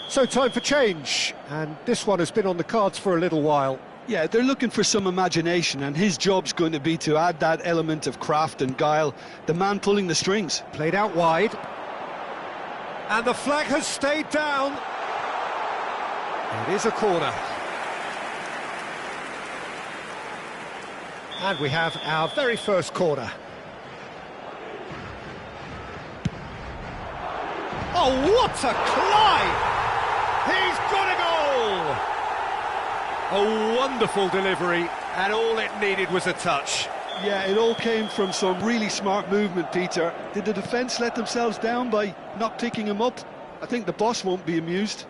So time for change, and this one has been on the cards for a little while. Yeah, they're looking for some imagination, and his job's going to be to add that element of craft and guile, the man pulling the strings. Played out wide. And the flag has stayed down. It is a corner. And we have our very first corner. Oh, what a climb! He's got a goal! A wonderful delivery, and all it needed was a touch. Yeah, it all came from some really smart movement, Peter. Did the defence let themselves down by not picking him up? I think the boss won't be amused.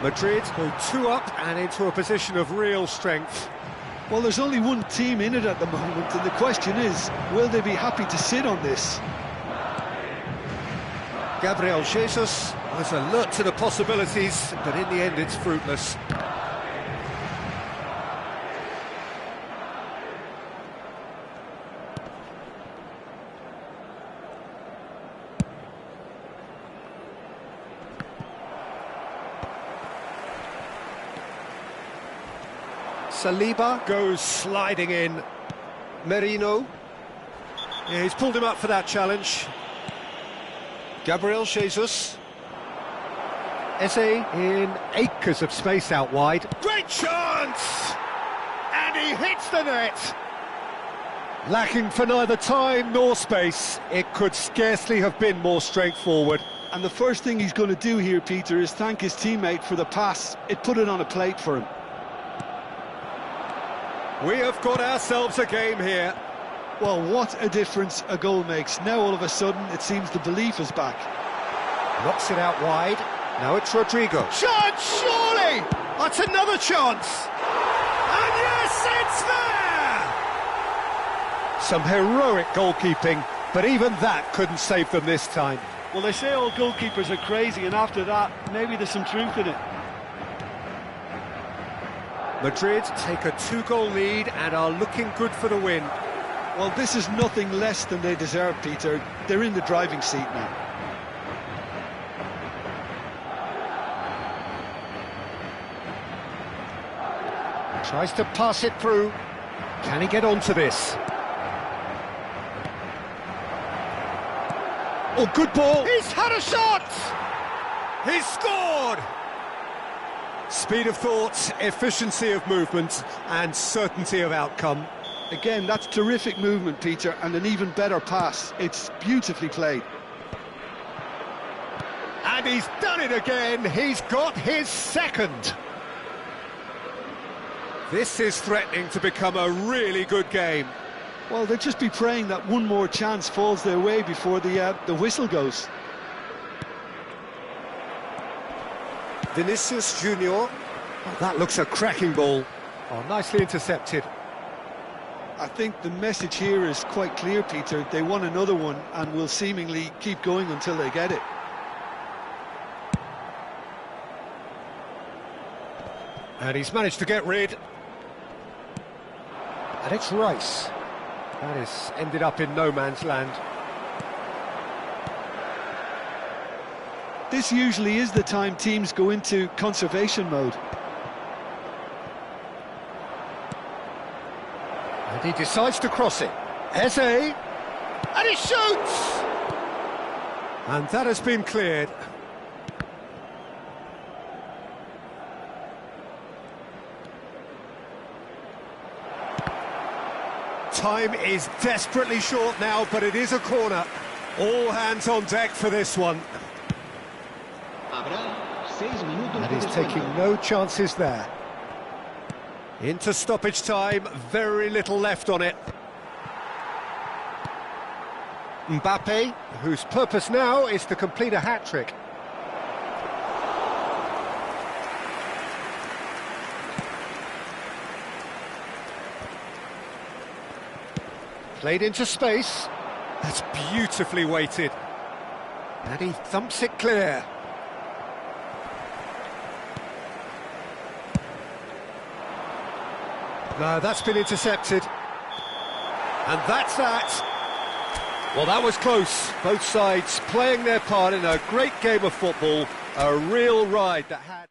Madrid go 2 up and into a position of real strength. Well, there's only one team in it at the moment, and the question is, will they be happy to sit on this? Gabriel Jesus was alert to the possibilities, but in the end it's fruitless. Saliba goes sliding in. Merino. Yeah, he's pulled him up for that challenge. Gabriel Jesus. Eze in acres of space out wide. Great chance! And he hits the net! Lacking for neither time nor space, it could scarcely have been more straightforward. And the first thing he's going to do here, Peter, is thank his teammate for the pass. It put it on a plate for him. We have got ourselves a game here. Well, what a difference a goal makes. Now all of a sudden it seems the belief is back. Knocks it out wide. Now it's Rodrigo. Chance, surely! That's another chance! And yes, it's there! Some heroic goalkeeping, but even that couldn't save them this time. Well, they say all goalkeepers are crazy, and after that, maybe there's some truth in it. Madrid take a 2-goal lead and are looking good for the win. Well, this is nothing less than they deserve, Peter. They're in the driving seat now. Tries to pass it through. Can he get onto this? Oh, good ball! He's had a shot! He's scored! Speed of thought, efficiency of movement, and certainty of outcome. Again, that's terrific movement, Peter, and an even better pass. It's beautifully played. And he's done it again. He's got his second. This is threatening to become a really good game. Well, they'll just be praying that one more chance falls their way before the whistle goes. Vinicius Junior. Oh, that looks a cracking ball. Oh, nicely intercepted. I think the message here is quite clear, Peter. They want another one and will seemingly keep going until they get it. And he's managed to get rid. And it's Rice. That has ended up in no man's land. This usually is the time teams go into conservation mode. And he decides to cross it. Eze, and he shoots! And that has been cleared. Time is desperately short now, but it is a corner. All hands on deck for this one. And he's taking no chances there. Into stoppage time, very little left on it. Mbappe, whose purpose now is to complete a hat-trick. Played into space. That's beautifully weighted. And he thumps it clear. No, that's been intercepted. And that's that. Well, that was close. Both sides playing their part in a great game of football. A real ride that had...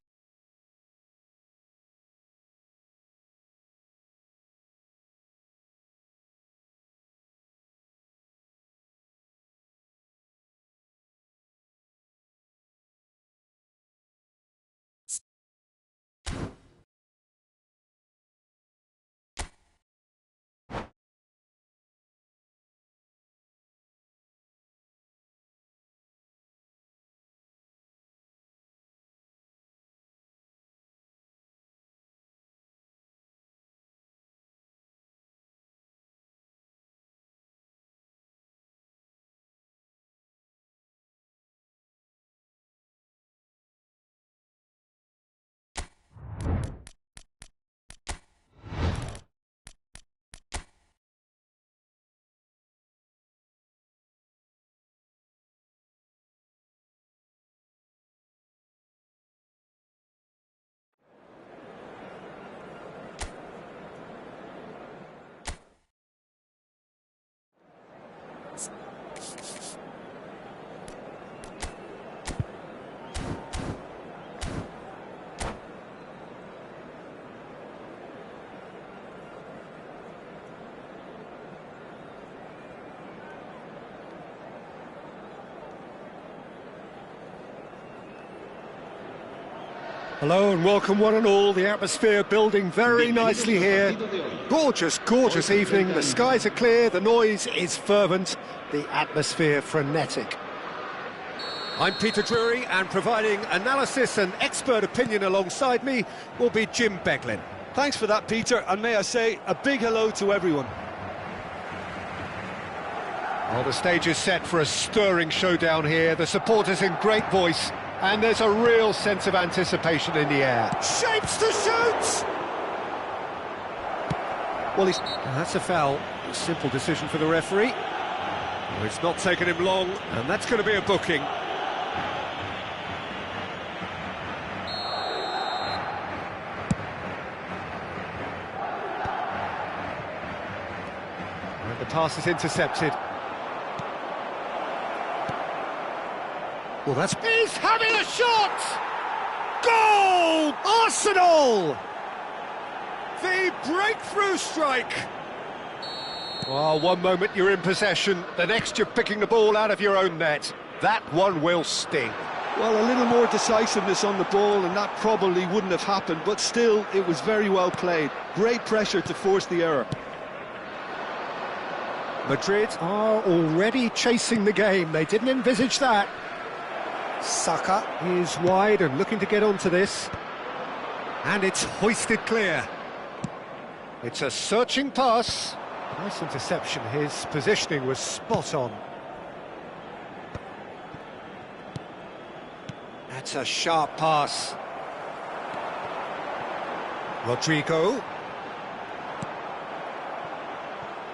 Hello and welcome one and all. The atmosphere building very nicely here. Gorgeous, gorgeous evening. The skies are clear, the noise is fervent, the atmosphere frenetic. I'm Peter Drury, and providing analysis and expert opinion alongside me will be Jim Beglin. Thanks for that, Peter, and may I say a big hello to everyone. Well, the stage is set for a stirring showdown here. The supporters in great voice, and there's a real sense of anticipation in the air. Shapes to shoot! Well, that's a foul. A simple decision for the referee. Well, it's not taken him long, and that's going to be a booking. And the pass is intercepted. Well, he's having a shot! Goal! Arsenal! The breakthrough strike! Well, one moment you're in possession, the next you're picking the ball out of your own net. That one will sting. Well, a little more decisiveness on the ball and that probably wouldn't have happened, but still, it was very well played. Great pressure to force the error. Madrid are already chasing the game. They didn't envisage that. Saka is wide and looking to get onto this. And it's hoisted clear. It's a searching pass. Nice interception. His positioning was spot on. That's a sharp pass. Rodrigo.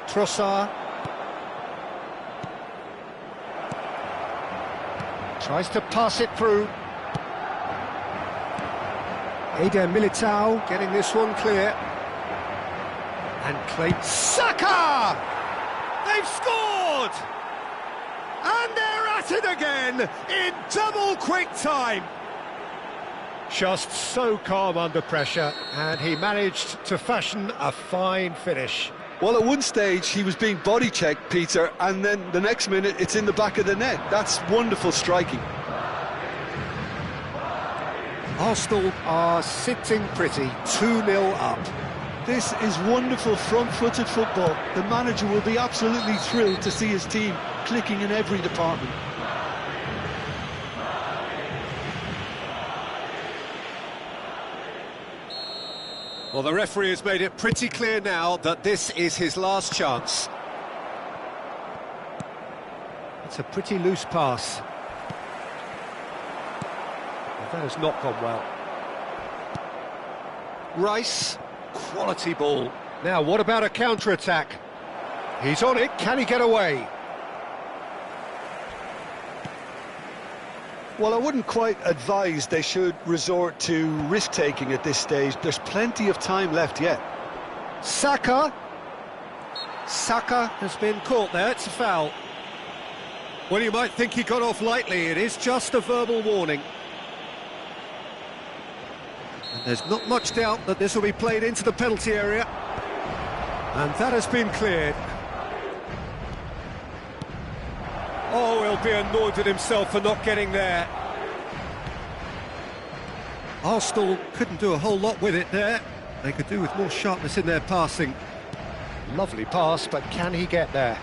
Trossard. Tries to pass it through. Eder Militao getting this one clear. And claim Saka! They've scored! And they're at it again in double quick time. Just so calm under pressure, and he managed to fashion a fine finish. Well, at one stage he was being body checked, Peter, and then the next minute it's in the back of the net. That's wonderful striking. Arsenal are sitting pretty, 2-0 up. This is wonderful front-footed football. The manager will be absolutely thrilled to see his team clicking in every department. Well, the referee has made it pretty clear now that this is his last chance. It's a pretty loose pass. Well, that has not gone well. Rice, quality ball. Now, what about a counter-attack? He's on it, can he get away? Well, I wouldn't quite advise they should resort to risk-taking at this stage. There's plenty of time left yet. Saka has been caught there, it's a foul. Well, you might think he got off lightly, it is just a verbal warning. And there's not much doubt that this will be played into the penalty area. And that has been cleared. Oh, he'll be annoyed at himself for not getting there. Arsenal couldn't do a whole lot with it there. They could do with more sharpness in their passing. Lovely pass, but can he get there?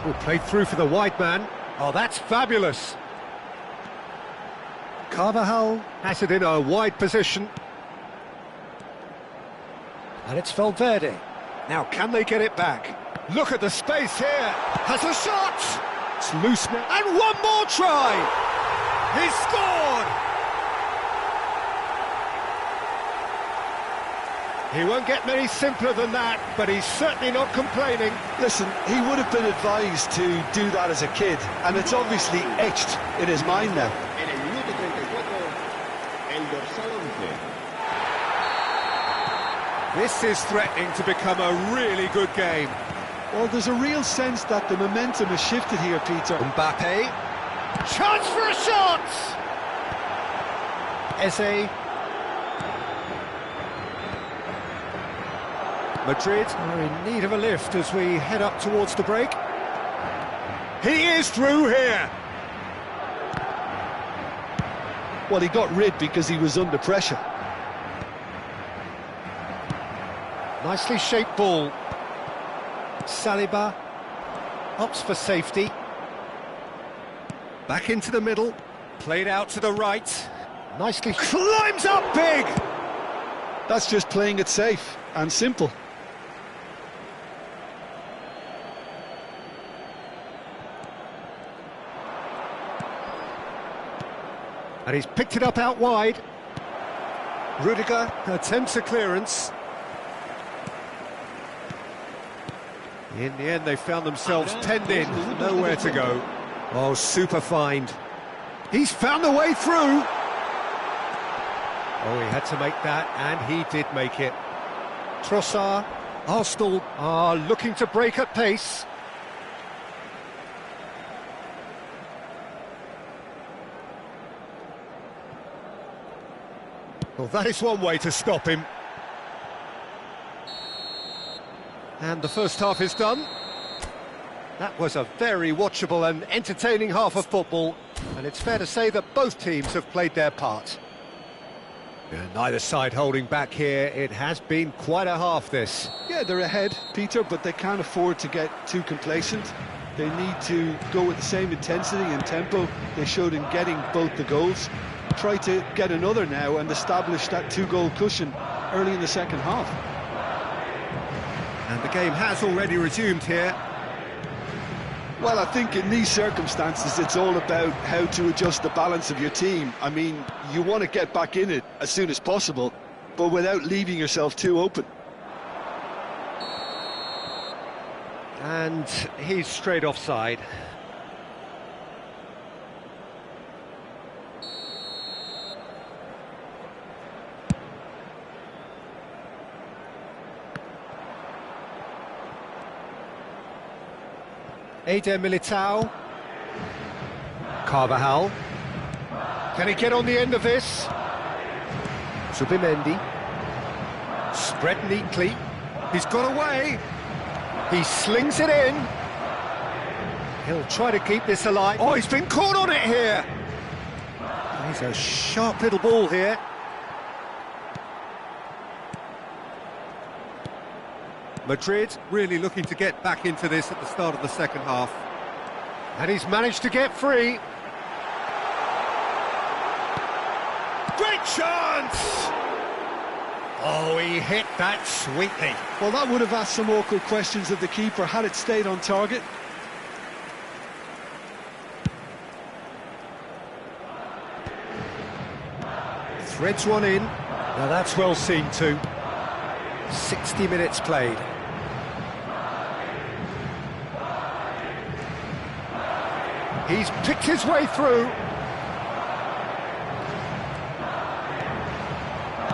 Oh, played through for the wide man. Oh, that's fabulous. Carvajal has it in a wide position. And it's Valverde. Now, can they get it back? Look at the space here. Has a shot! It's loose now. And one more try! He's scored! He won't get many simpler than that, but he's certainly not complaining. Listen, he would have been advised to do that as a kid, and it's obviously etched in his mind now. En el minuto 34, el dorsal 11. This is threatening to become a really good game. Well, there's a real sense that the momentum has shifted here, Peter. Mbappe. Chance for a shot! Eze. Madrid are in need of a lift as we head up towards the break. He is through here. Well, he got rid because he was under pressure. Nicely shaped ball. Saliba opts for safety. Back into the middle. Played out to the right. Nicely climbs up big! That's just playing it safe and simple. And he's picked it up out wide. Rudiger attempts a clearance. In the end, they found themselves penned in, nowhere to go. Oh, super find. He's found the way through. Oh, he had to make that, and he did make it. Trossard, Arsenal are looking to break at pace. Well, that is one way to stop him. And the first half is done. That was a very watchable and entertaining half of football, and it's fair to say that both teams have played their part. Neither side holding back here. It has been quite a half, this. Yeah, they're ahead, Peter, but they can't afford to get too complacent. They need to go with the same intensity and tempo they showed in getting both the goals. Try to get another now and establish that two-goal cushion early in the second half. And the game has already resumed here. Well, I think in these circumstances it's all about how to adjust the balance of your team. I mean, you want to get back in it as soon as possible, but without leaving yourself too open. And he's straight offside. Eder Militao. Carvajal. Can he get on the end of this? Zubimendi. Spread neatly. He's got away. He slings it in. He'll try to keep this alive. Oh, he's been caught on it here. He's a sharp little ball here. Madrid really looking to get back into this at the start of the second half. And he's managed to get free. Great chance! Oh, he hit that sweetly. Well, that would have asked some awkward questions of the keeper had it stayed on target. Threads one in. Now that's well seen too. 60 minutes played. He's picked his way through.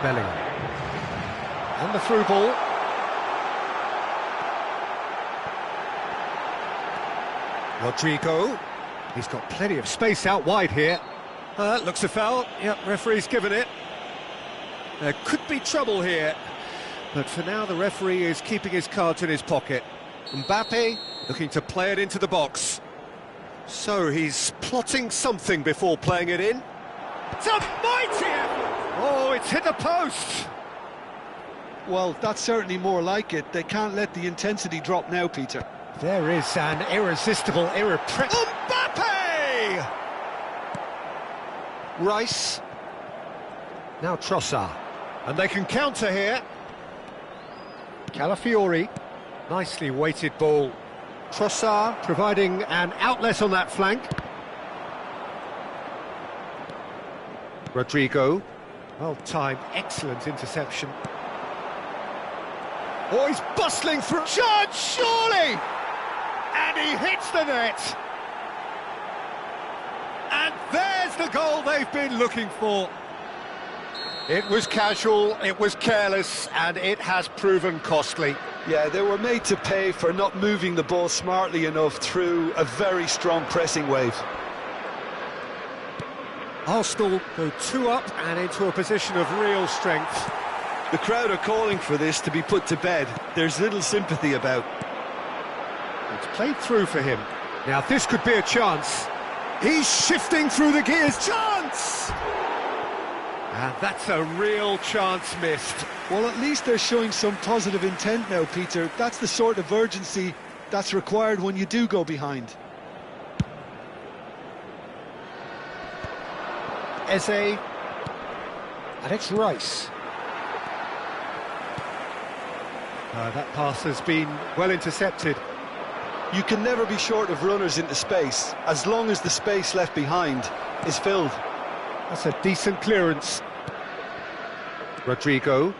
Bellingham. And the through ball. Rodrigo. He's got plenty of space out wide here. Looks a foul. Yep, referee's given it. There could be trouble here. But for now, the referee is keeping his cards in his pocket. Mbappe looking to play it into the box. So he's plotting something before playing it in. It's a mighty effort! Oh, it's hit the post! Well, that's certainly more like it. They can't let the intensity drop now, Peter. There is an irresistible, irrepressible... Mbappe! Rice. Now Trossard. And they can counter here. Calafiori. Nicely weighted ball. Trossard providing an outlet on that flank. Rodrigo. Well timed, excellent interception. Oh, he's bustling through. Chance, surely! And he hits the net. And there's the goal they've been looking for. It was casual, it was careless, and it has proven costly. Yeah, they were made to pay for not moving the ball smartly enough through a very strong pressing wave. Arsenal go 2 up and into a position of real strength. The crowd are calling for this to be put to bed. There's little sympathy about. It's played through for him. Now this could be a chance. He's shifting through the gears. Chance! And that's a real chance missed. Well, at least they're showing some positive intent now, Peter. That's the sort of urgency that's required when you do go behind. Eze. And it's Rice. That pass has been well intercepted. You can never be short of runners into space, as long as the space left behind is filled. That's a decent clearance. Rodrigo.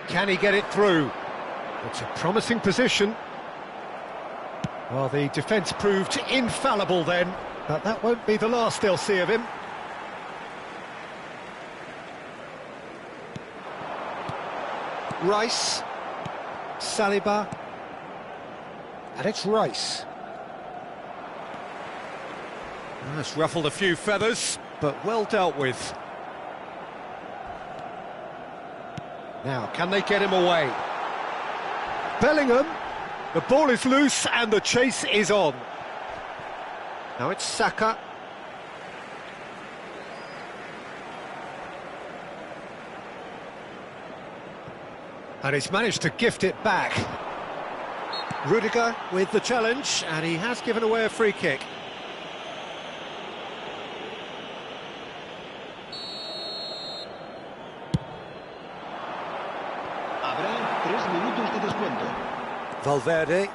Can he get it through? It's a promising position. Well, the defence proved infallible then, but that won't be the last they'll see of him. Rice. Saliba. And it's Rice. That's ruffled a few feathers, but well dealt with. Now, can they get him away? Bellingham. The ball is loose and the chase is on. Now it's Saka. And he's managed to gift it back. Rudiger with the challenge, and he has given away a free kick. Habrá 3 minutos de descuento. Valverde.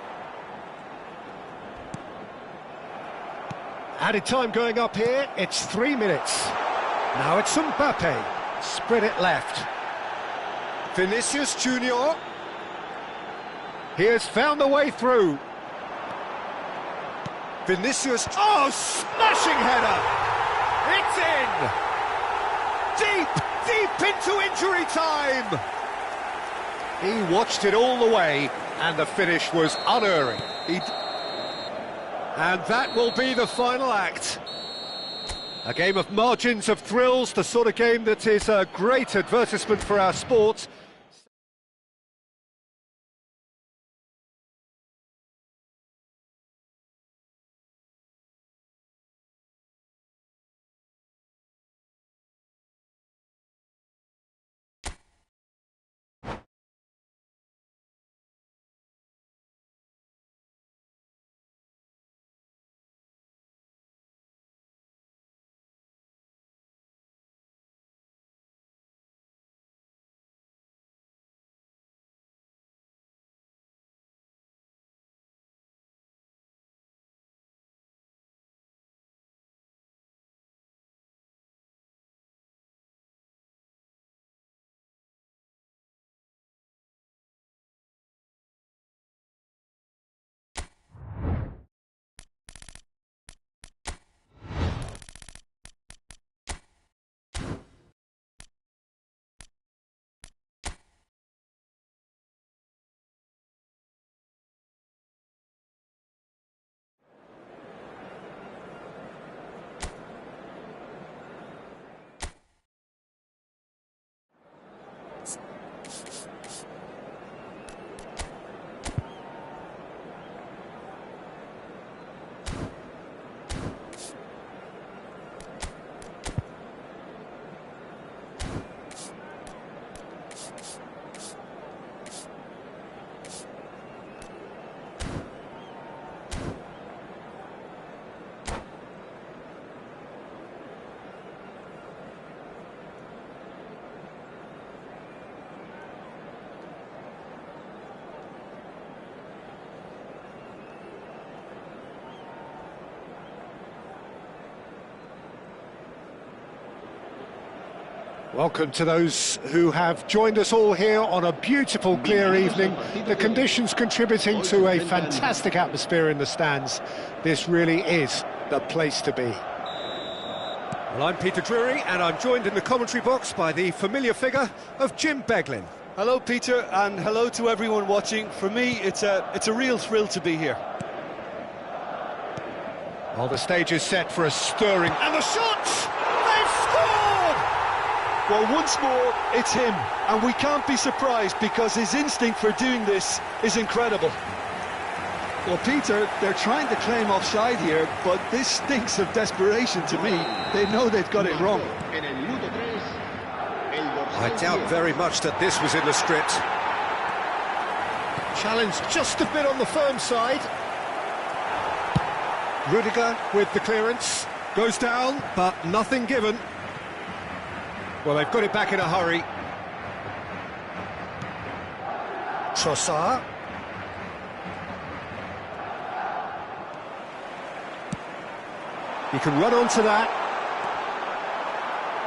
Added time going up here, it's 3 minutes. Now it's Mbappe. Spread it left. Vinicius Junior. He has found the way through. Vinicius, oh, smashing header! It's in! Deep into injury time! He watched it all the way, and the finish was unerring. And that will be the final act. A game of margins of thrills, the sort of game that is a great advertisement for our sport. Welcome to those who have joined us all here on a beautiful, clear evening. The conditions contributing to a fantastic atmosphere in the stands. This really is the place to be. Well, I'm Peter Drury, and I'm joined in the commentary box by the familiar figure of Jim Beglin. Hello, Peter, and hello to everyone watching. For me, it's a real thrill to be here. Well, the stage is set for a stirring... And the shot! They've scored! Well, once more, it's him, and we can't be surprised because his instinct for doing this is incredible. Well, Peter, they're trying to claim offside here, but this stinks of desperation to me. They know they've got it wrong. I doubt very much that this was in the script. Challenge just a bit on the firm side. Rudiger with the clearance. Goes down, but nothing given. Well, they've got it back in a hurry. Trossard. He can run onto that.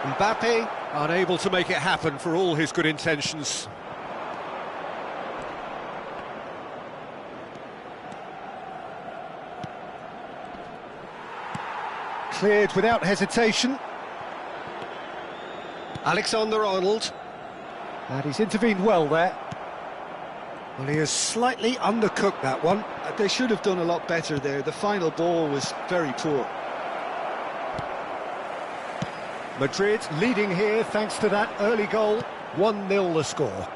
Mbappe unable to make it happen for all his good intentions. Cleared without hesitation. Alexander-Arnold. And he's intervened well there. Well, he has slightly undercooked that one. They should have done a lot better there. The final ball was very poor. Madrid leading here thanks to that early goal. 1-0 the score.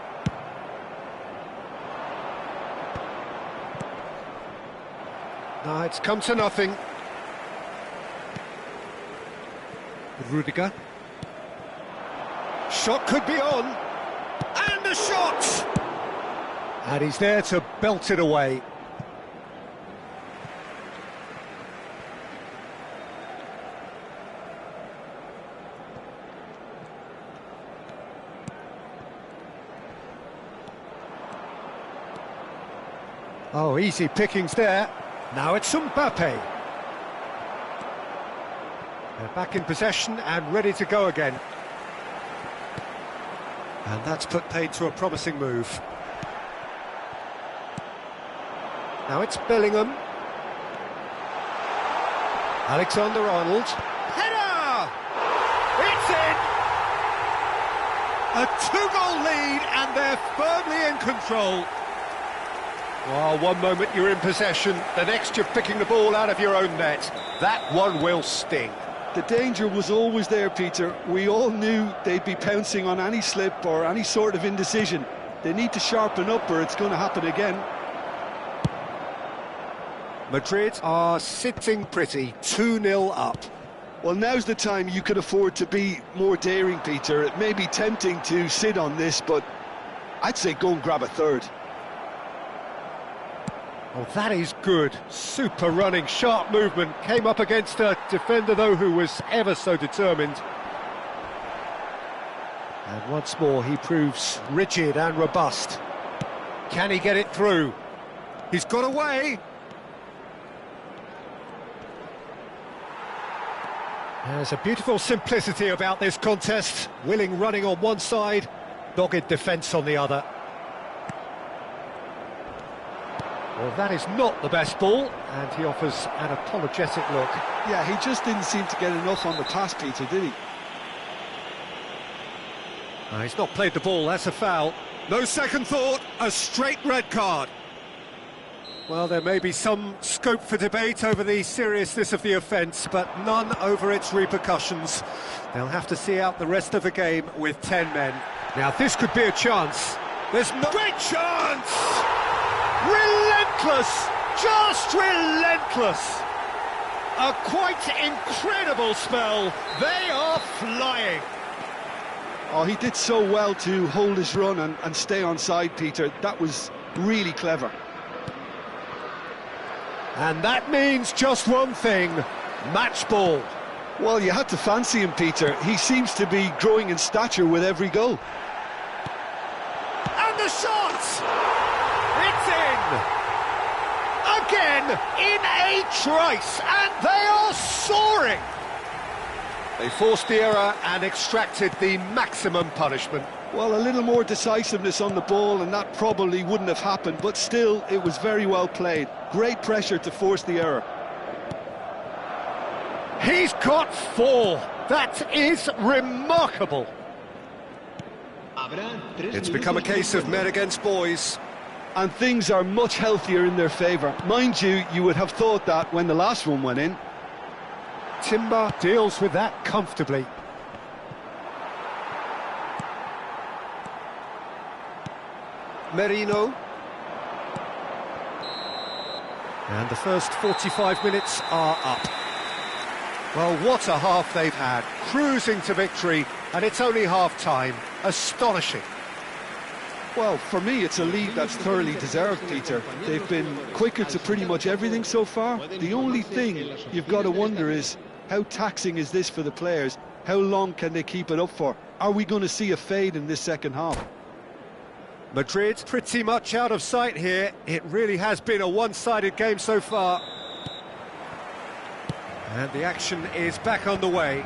No, it's come to nothing. Rudiger. Shot could be on. And a shot! And he's there to belt it away. Oh, easy pickings there. Now it's Mbappe. They're back in possession and ready to go again. And that's put paid to a promising move. Now it's Bellingham. Alexander-Arnold. Header! It's in! A two-goal lead and they're firmly in control. Well, one moment you're in possession, the next you're picking the ball out of your own net. That one will sting. The danger was always there, Peter. We all knew they'd be pouncing on any slip or any sort of indecision. They need to sharpen up or it's going to happen again. Madrid are sitting pretty, 2-0 up. Well, now's the time you could afford to be more daring, Peter. It may be tempting to sit on this, but I'd say go and grab a third. Oh, that is good. Super running, sharp movement. Came up against a defender, though, who was ever so determined. And once more, he proves rigid and robust. Can he get it through? He's got away. There's a beautiful simplicity about this contest. Willing running on one side, dogged defence on the other. Well, that is not the best ball, and he offers an apologetic look. Yeah, he just didn't seem to get enough on the pass, Peter, did he? He's not played the ball, that's a foul. No second thought, a straight red card. Well, there may be some scope for debate over the seriousness of the offence, but none over its repercussions. They'll have to see out the rest of the game with 10 men. Now, this could be a chance. There's no... Great chance! Relentless! Just relentless! A quite incredible spell. They are flying. Oh, he did so well to hold his run and stay on side, Peter. That was really clever. And that means just one thing, match ball. Well, you had to fancy him, Peter. He seems to be growing in stature with every goal. And the shot! It's in! Again, in a trice, and they are soaring! They forced the error and extracted the maximum punishment. Well, a little more decisiveness on the ball and that probably wouldn't have happened, but still, it was very well played. Great pressure to force the error. He's got 4. That is remarkable. It's become a case of men against boys. And things are much healthier in their favour. Mind you, you would have thought that when the last one went in. Timber deals with that comfortably. Merino. And the first 45 minutes are up. Well, what a half they've had. Cruising to victory, and it's only half-time. Astonishing. Well, for me, it's a lead that's thoroughly deserved, Peter. They've been quicker to pretty much everything so far. The only thing you've got to wonder is, how taxing is this for the players? How long can they keep it up for? Are we going to see a fade in this second half? Madrid pretty much out of sight here. It really has been a one-sided game so far. And the action is back on the way.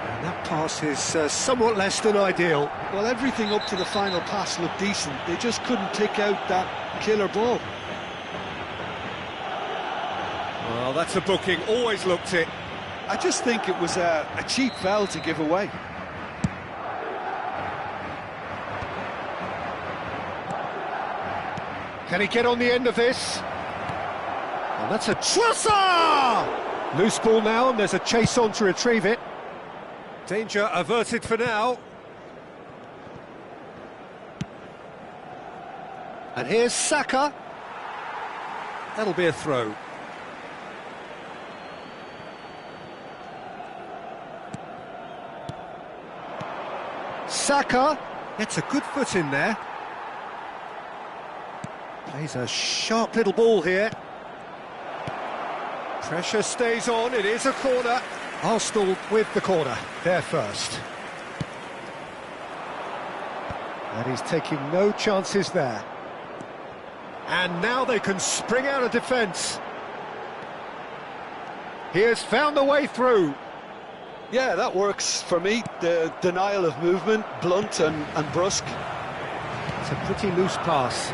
And that pass is somewhat less than ideal. Well, everything up to the final pass looked decent. They just couldn't pick out that killer ball. Well, that's a booking. Always looked it. I just think it was a cheap foul to give away. Can he get on the end of this? And that's a Trossard! Loose ball now, and there's a chase on to retrieve it. Danger averted for now. And here's Saka. That'll be a throw. Saka gets a good foot in there. Plays a sharp little ball here. Pressure stays on, it is a corner. Arsenal with the corner, they're first. And he's taking no chances there. And now they can spring out of defence. He has found the way through. Yeah, that works for me. The denial of movement, blunt and brusque. It's a pretty loose pass.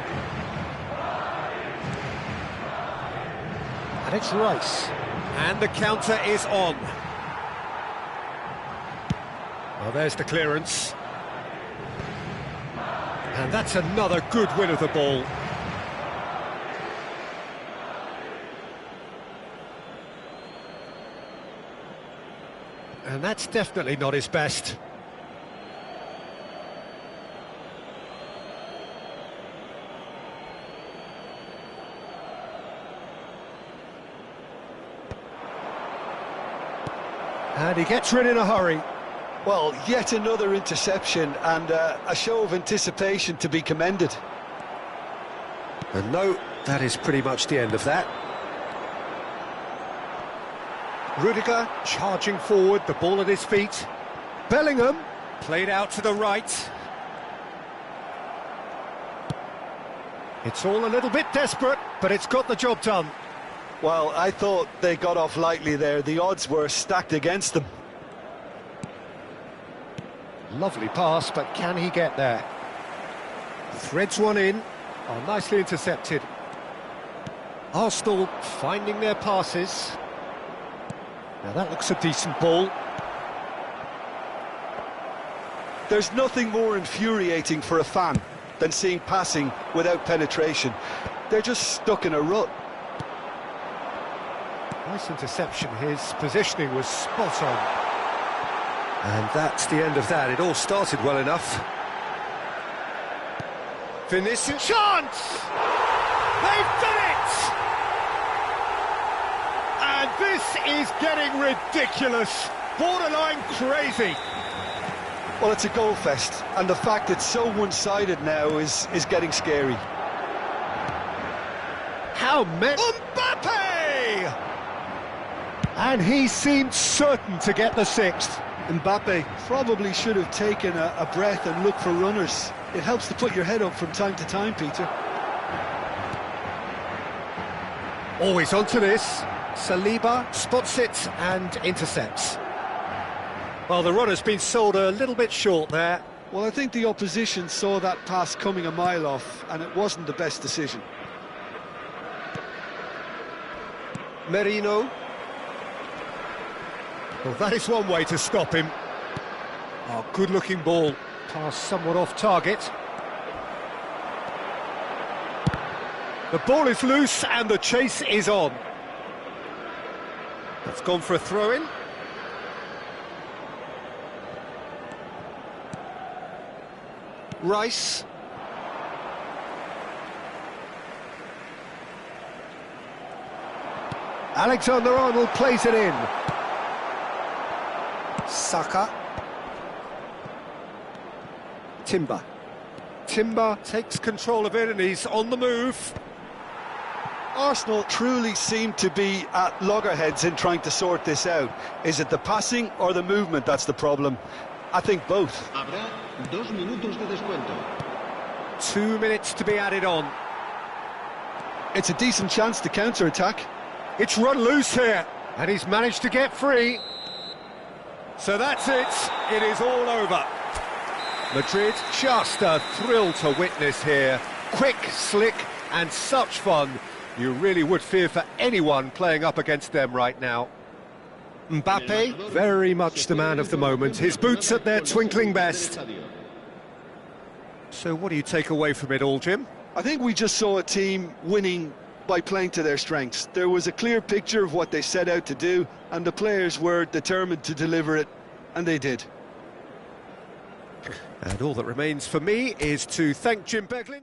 And it's Rice. And the counter is on. Well, there's the clearance. And that's another good win of the ball. And that's definitely not his best. And he gets rid in a hurry. Well, yet another interception and a show of anticipation to be commended. And no, that is pretty much the end of that. Rudiger charging forward, the ball at his feet. Bellingham played out to the right. It's all a little bit desperate, but it's got the job done. Well, I thought they got off lightly there. The odds were stacked against them. Lovely pass, but can he get there? Threads one in. Oh, nicely intercepted. Arsenal finding their passes. Now that looks a decent ball. There's nothing more infuriating for a fan than seeing passing without penetration. They're just stuck in a rut. Nice interception. His positioning was spot on. And that's the end of that. It all started well enough. Vinicius. Chance! They've done it! And this is getting ridiculous. Borderline crazy. Well, it's a goal fest, and the fact it's so one-sided now is getting scary. How many... Mbappe! And he seemed certain to get the sixth. Mbappe probably should have taken a breath and looked for runners. It helps to put your head up from time to time, Peter. Always onto this. Saliba spots it and intercepts. Well, the runner's been sold a little bit short there. Well, I think the opposition saw that pass coming a mile off, and it wasn't the best decision. Merino. Well, that is one way to stop him. Oh, good-looking ball. Pass somewhat off target. The ball is loose and the chase is on. That's gone for a throw-in. Rice. Alexander-Arnold plays it in. Saka. Timber takes control of it and he's on the move. Arsenal truly seem to be at loggerheads in trying to sort this out. Is it the passing or the movement that's the problem? I think both. Habrá 2 minutos de descuento. 2 minutes to be added on. It's a decent chance to counter-attack. It's run loose here, and he's managed to get free. So that's it. It is all over. Madrid, just a thrill to witness here. Quick, slick, and such fun. You really would fear for anyone playing up against them right now. Mbappe, very much the man of the moment. His boots at their twinkling best. So what do you take away from it all, Jim? I think we just saw a team winning by playing to their strengths. There was a clear picture of what they set out to do, and the players were determined to deliver it, and they did. And all that remains for me is to thank Jim Beglin.